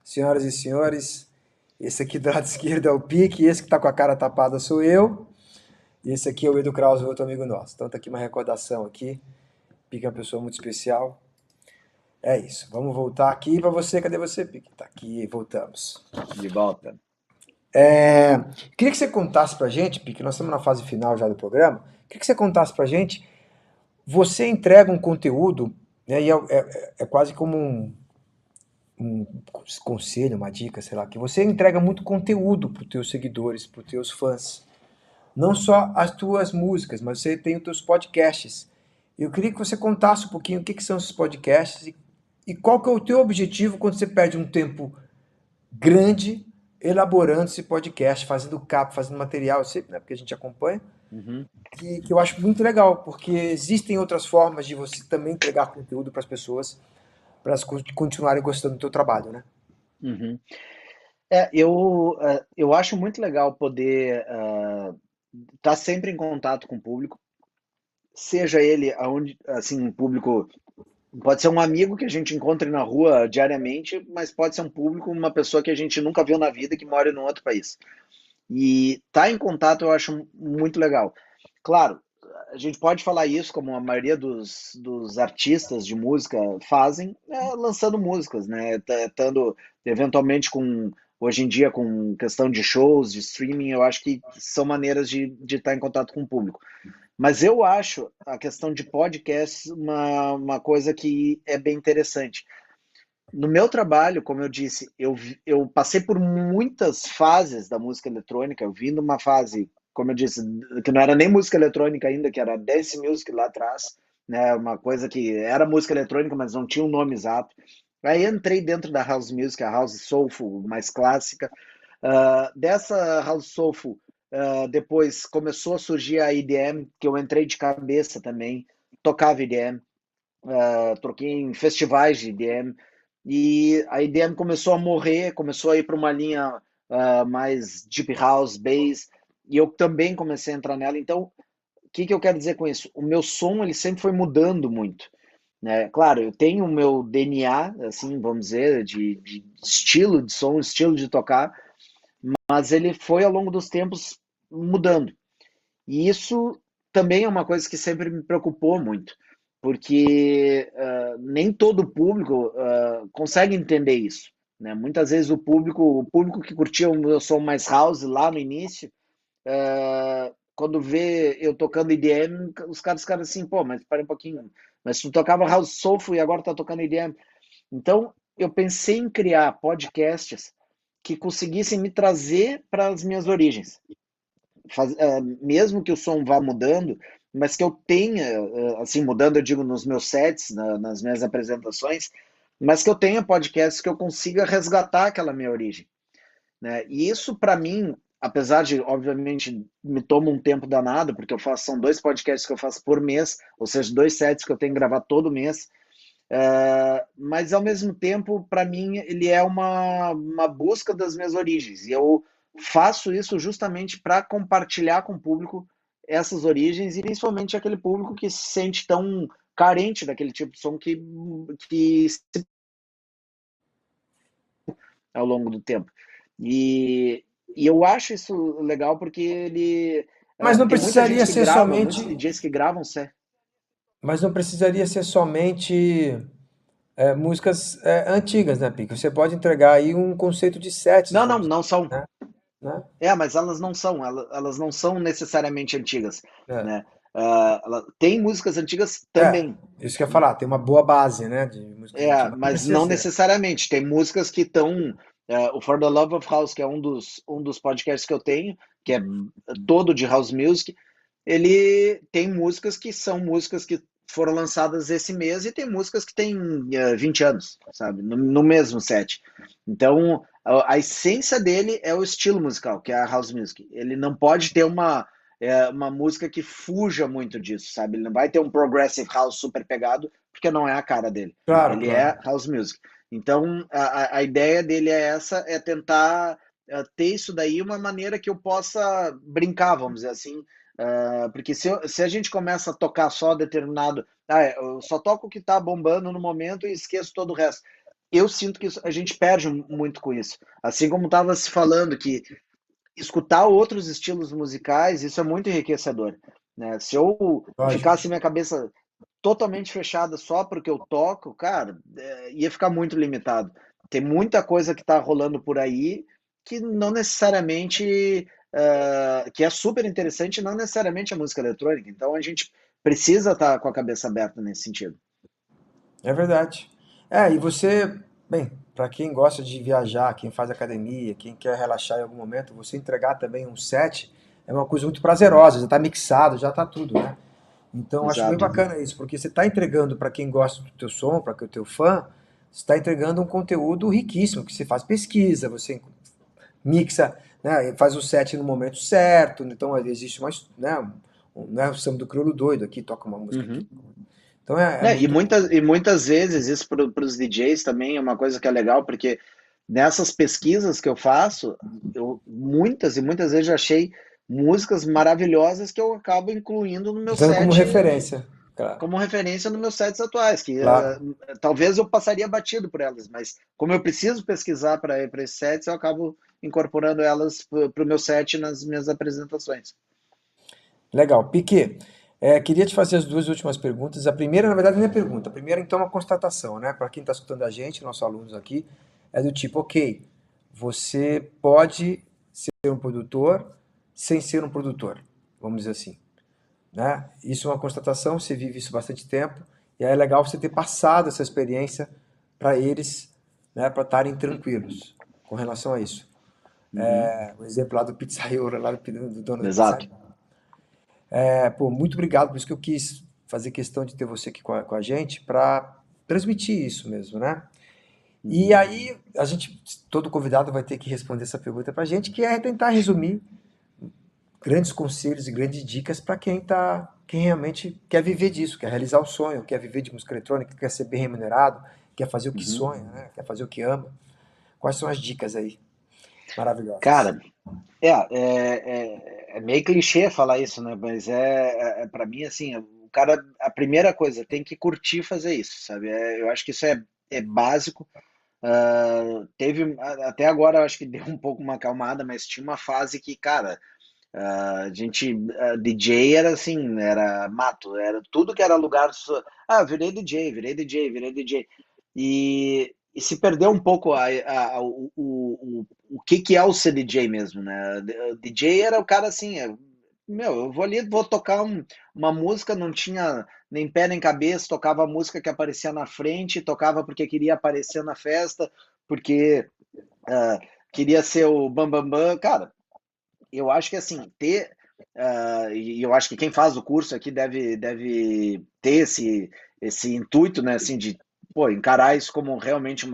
Senhoras e senhores, esse aqui do lado esquerdo é o Pique, esse que tá com a cara tapada sou eu. E esse aqui é o Edu Krause, outro amigo nosso. Então tá aqui uma recordação aqui. Pique é uma pessoa muito especial. É isso. Vamos voltar aqui para você. Cadê você, Pique? Tá aqui, voltamos. De volta. Queria que você contasse pra gente, Pique, nós estamos na fase final já do programa. Queria que você contasse pra gente. Você entrega um conteúdo, né? E é quase como um conselho, uma dica, sei lá, que você entrega muito conteúdo para os teus seguidores, para os teus fãs. Não só as tuas músicas, mas você tem os teus podcasts. Eu queria que você contasse um pouquinho o que são esses podcasts e qual que é o teu objetivo quando você perde um tempo grande elaborando esse podcast, fazendo capa, fazendo material, eu sei, né, porque a gente acompanha. Uhum. que eu acho muito legal, porque existem outras formas de você também entregar conteúdo para as pessoas, para elas continuarem gostando do teu trabalho, né? Uhum. Eu acho muito legal poder estar sempre em contato com o público, seja ele aonde, assim, um público pode ser um amigo que a gente encontre na rua diariamente, mas pode ser um público, uma pessoa que a gente nunca viu na vida que mora em um outro país. E estar em contato eu acho muito legal. Claro, a gente pode falar isso como a maioria dos artistas de música fazem, lançando músicas, né? Estando eventualmente hoje em dia, com questão de shows, de streaming, eu acho que são maneiras de estar em contato com o público. Mas eu acho a questão de podcast uma coisa que é bem interessante. No meu trabalho, como eu disse, eu passei por muitas fases da música eletrônica. Eu vim numa fase, como eu disse, que não era nem música eletrônica ainda, que era dance music lá atrás, né? Uma coisa que era música eletrônica, mas não tinha um nome exato. Aí entrei dentro da house music, a house soulful mais clássica. Dessa house soulful, depois começou a surgir a EDM, que eu entrei de cabeça também, tocava EDM, troquei em festivais de EDM, e a EDM começou a morrer, começou a ir para uma linha mais deep house, bass, e eu também comecei a entrar nela. Então, o que eu quero dizer com isso? O meu som ele sempre foi mudando muito, né? Claro, eu tenho o meu DNA, assim, vamos dizer, de estilo de som, estilo de tocar, mas ele foi ao longo dos tempos mudando. E isso também é uma coisa que sempre me preocupou muito, porque nem todo público consegue entender isso, né? Muitas vezes o público que curtia o meu som mais house lá no início, quando vê eu tocando EDM, os caras assim, pô, mas para um pouquinho, mas tu tocava house soulful e agora tá tocando EDM. Então, eu pensei em criar podcasts que conseguissem me trazer para as minhas origens. Mesmo que o som vá mudando, mas que eu tenha, assim, mudando, eu digo, nos meus sets, nas minhas apresentações, mas que eu tenha podcasts que eu consiga resgatar aquela minha origem, né? E isso, para mim, apesar de, obviamente, me toma um tempo danado, porque são 2 podcasts que eu faço por mês, ou seja, 2 sets que eu tenho que gravar todo mês, mas ao mesmo tempo, para mim, ele é uma busca das minhas origens. E eu faço isso justamente para compartilhar com o público essas origens e principalmente aquele público que se sente tão carente daquele tipo de som que ao longo do tempo. E eu acho isso legal porque ele Mas não tem muita precisaria gente que ser grava, muitos somente, DJs que gravam, certo? mas não precisaria ser somente músicas antigas, né, Pico? Você pode entregar aí um conceito de sets, Não, não, vamos não são. dizer, né? Mas elas não são necessariamente antigas, É, né? Tem músicas antigas é, também, isso que eu ia falar, tem uma boa base, né, de músicas antigas, mas não mas precisa não ser. necessariamente. Tem músicas que estão. O For the Love of House, que é um dos podcasts que eu tenho, que é todo de house music, ele tem músicas que são músicas que foram lançadas esse mês e tem músicas que têm 20 anos, sabe? No mesmo set. Então, a essência dele é o estilo musical, que é a house music. Ele não pode ter uma música que fuja muito disso, sabe? Ele não vai ter um progressive house super pegado, porque não é a cara dele. Claro, Ele claro. é house music. Então, a ideia dele é essa, é tentar ter isso daí uma maneira que eu possa brincar, vamos dizer assim, porque se a gente começa a tocar só determinado. Eu só toco o que está bombando no momento e esqueço todo o resto. Eu sinto que a gente perde muito com isso. Assim como estava se falando que escutar outros estilos musicais, isso é muito enriquecedor, né? Se eu Lógico. ficasse minha cabeça totalmente fechada só porque eu toco, cara, ia ficar muito limitado. Tem muita coisa que está rolando por aí que não necessariamente, que é super interessante, não necessariamente a música eletrônica. Então a gente precisa estar com a cabeça aberta nesse sentido. É verdade. E você, bem, para quem gosta de viajar, quem faz academia, quem quer relaxar em algum momento, você entregar também um set é uma coisa muito prazerosa, já está mixado, já está tudo, né? Então, eu acho bem Exato. bacana isso, porque você está entregando para quem gosta do teu som, para o teu fã, você está entregando um conteúdo riquíssimo, que você faz pesquisa, você mixa, né, faz o set no momento certo, então existe uma, né, né, o samba do crioulo doido aqui, toca uma música aqui. Uhum. Então é Né, muito... e muitas vezes isso para os DJs também é uma coisa que é legal, porque nessas pesquisas que eu faço, eu muitas e muitas vezes já achei músicas maravilhosas que eu acabo incluindo no meu Usando como set referência, claro. como referência nos meus sets atuais, que Claro. talvez eu passaria batido por elas, mas como eu preciso pesquisar para esses sets, eu acabo incorporando elas para o meu set nas minhas apresentações. Legal. Piquet, queria te fazer as duas últimas perguntas. A primeira, na verdade, não é pergunta. A primeira, então, é uma constatação, né? Para quem está escutando a gente, nossos alunos aqui, é do tipo, ok, você pode ser um produtor sem ser um produtor, vamos dizer assim, né? Isso é uma constatação, você vive isso há bastante tempo, e aí é legal você ter passado essa experiência para eles, né, para estarem tranquilos com relação a isso. Uhum. O exemplo lá do pizzaiolo, lá do dono da Exato. pizzaria. Pô, muito obrigado, por isso que eu quis fazer questão de ter você aqui com a gente para transmitir isso mesmo, né? E Uhum. aí, todo convidado vai ter que responder essa pergunta para a gente, que é tentar resumir grandes conselhos e grandes dicas para quem realmente quer viver disso, quer realizar o sonho, quer viver de música eletrônica, quer ser bem remunerado, quer fazer o que Uhum. sonha, né? Quer fazer o que ama. Quais são as dicas aí maravilhosas? Cara, é meio clichê falar isso, né? Mas para mim, assim, o cara, a primeira coisa, tem que curtir fazer isso, sabe? Eu acho que isso é básico. Até agora, eu acho que deu um pouco uma acalmada, mas tinha uma fase que, cara, DJ era assim, era mato, era tudo que era lugar. Virei DJ, virei DJ, virei DJ. E se perdeu um pouco o que é o ser DJ mesmo, né? O DJ era o cara assim, meu, eu vou ali, vou tocar uma música, não tinha nem pé nem cabeça, tocava a música que aparecia na frente, tocava porque queria aparecer na festa, porque ah, queria ser o bam bam bam, cara. Eu acho que assim, e eu acho que quem faz o curso aqui deve ter esse intuito, né, assim, de pô, encarar isso como realmente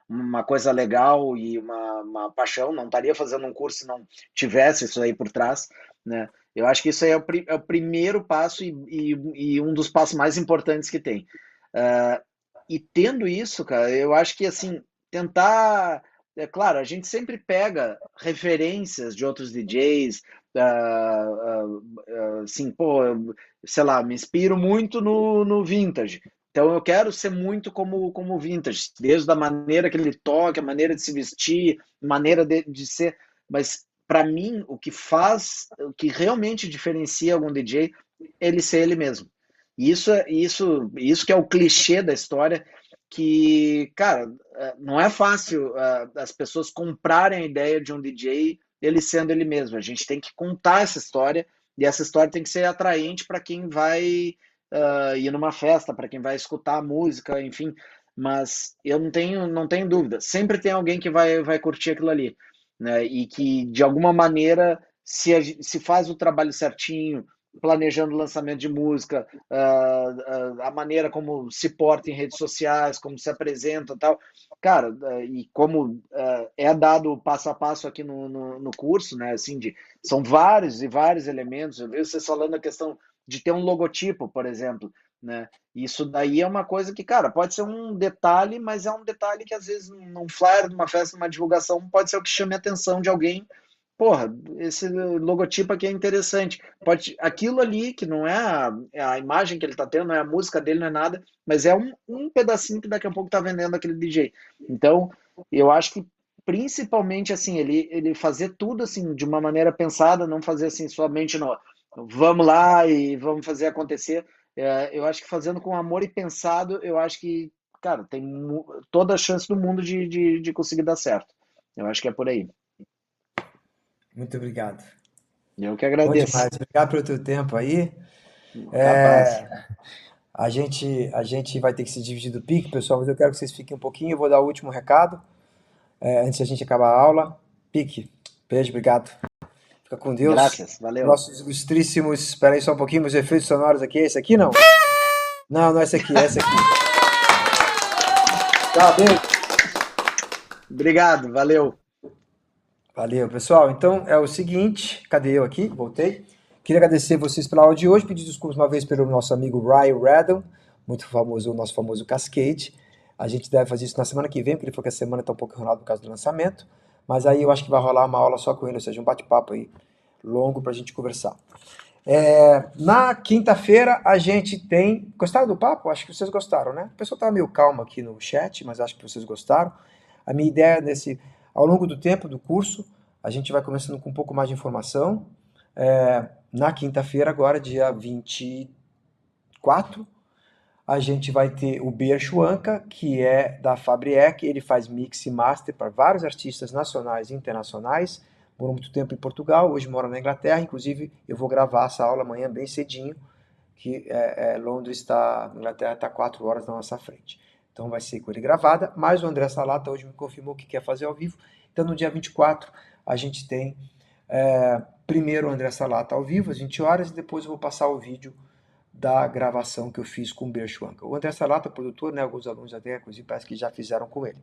uma coisa legal e uma paixão. Não estaria fazendo um curso se não tivesse isso aí por trás, né? Eu acho que isso aí é o primeiro passo e um dos passos mais importantes que tem. Uh, e tendo isso, cara, eu acho que assim, tentar. É claro, a gente sempre pega referências de outros DJs, assim, pô, sei lá, me inspiro muito no Vintage. Então eu quero ser muito como Vintage, desde a maneira que ele toca, a maneira de se vestir, maneira de ser. Mas para mim, o que realmente diferencia algum DJ, é ele ser ele mesmo. E isso que é o clichê da história, que, cara, não é fácil as pessoas comprarem a ideia de um DJ ele sendo ele mesmo. A gente tem que contar essa história e essa história tem que ser atraente para quem vai ir numa festa, para quem vai escutar a música, enfim. Mas eu não tenho dúvida. Sempre tem alguém que vai curtir aquilo ali, né? E que de alguma maneira se faz o trabalho certinho, planejando o lançamento de música, a maneira como se porta em redes sociais, como se apresenta, tal, cara, e como é dado passo a passo aqui no curso, né, assim, são vários e vários elementos. Eu vejo vocês falando a questão de ter um logotipo, por exemplo, né, isso daí é uma coisa que, cara, pode ser um detalhe, mas é um detalhe que às vezes num flyer, numa festa, numa divulgação, pode ser o que chame a atenção de alguém. Porra, esse logotipo aqui é interessante. Aquilo ali, que não é a imagem que ele está tendo, não é a música dele, não é nada, mas é um pedacinho que daqui a pouco está vendendo aquele DJ. Então, eu acho que principalmente assim, ele fazer tudo assim de uma maneira pensada, não fazer assim somente no vamos lá e vamos fazer acontecer. Eu acho que fazendo com amor e pensado, eu acho que, cara, tem toda a chance do mundo de conseguir dar certo. Eu acho que é por aí. Muito obrigado. Eu que Bom agradeço. demais. Obrigado pelo teu tempo aí. Capaz. A gente vai ter que se dividir do pique, pessoal, mas eu quero que vocês fiquem um pouquinho. Eu vou dar o último recado, antes de a gente acabar a aula. Pique, beijo, obrigado. Fica com Deus. Graças. Valeu. Nossos ilustríssimos. Espera aí só um pouquinho, meus efeitos sonoros aqui. Esse aqui não? Não, não é esse aqui, é esse aqui. Tchau, beijo. Obrigado. Valeu. Valeu, pessoal. Então é o seguinte, cadê eu aqui? Voltei. Queria agradecer vocês pela aula de hoje, pedir desculpas uma vez pelo nosso amigo Ryan Redden, muito famoso, o nosso famoso Cascade. A gente deve fazer isso na semana que vem, porque ele falou que a semana está um pouco enrolada por causa do lançamento. Mas aí eu acho que vai rolar uma aula só com ele, ou seja, um bate-papo aí longo para a gente conversar. Na quinta-feira a gente tem. Gostaram do papo? Acho que vocês gostaram, né? O pessoal estava meio calmo aqui no chat, mas acho que vocês gostaram. A minha ideia ao longo do tempo do curso, a gente vai começando com um pouco mais de informação. Na quinta-feira, agora, dia 24, a gente vai ter o Beer Schwanka, que é da Fabriec. Ele faz mix e master para vários artistas nacionais e internacionais. Morou muito tempo em Portugal, hoje mora na Inglaterra. Inclusive, eu vou gravar essa aula amanhã bem cedinho, que Londres a Inglaterra está 4 horas na nossa frente. Então vai ser com ele gravada, mas o André Salata hoje me confirmou que quer fazer ao vivo. Então no dia 24 a gente tem primeiro o André Salata ao vivo, às 20 horas, e depois eu vou passar o vídeo da gravação que eu fiz com o Beer Schwanka. O André Salata, produtor, né, alguns alunos até, inclusive, parece que já fizeram com ele.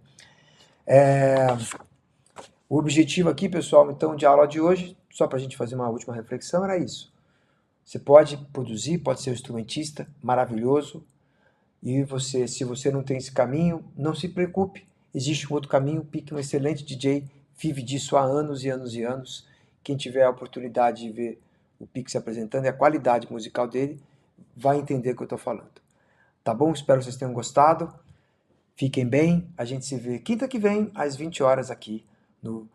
O objetivo aqui, pessoal, então, de aula de hoje, só para a gente fazer uma última reflexão, era isso. Você pode produzir, pode ser um instrumentista maravilhoso, e se você não tem esse caminho, não se preocupe. Existe um outro caminho, o Pique é um excelente DJ, vive disso há anos e anos e anos. Quem tiver a oportunidade de ver o Pique se apresentando e a qualidade musical dele, vai entender o que eu estou falando. Tá bom? Espero que vocês tenham gostado. Fiquem bem. A gente se vê quinta que vem, às 20 horas aqui no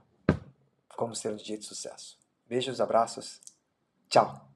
Como Ser um DJ de Sucesso. Beijos, abraços. Tchau.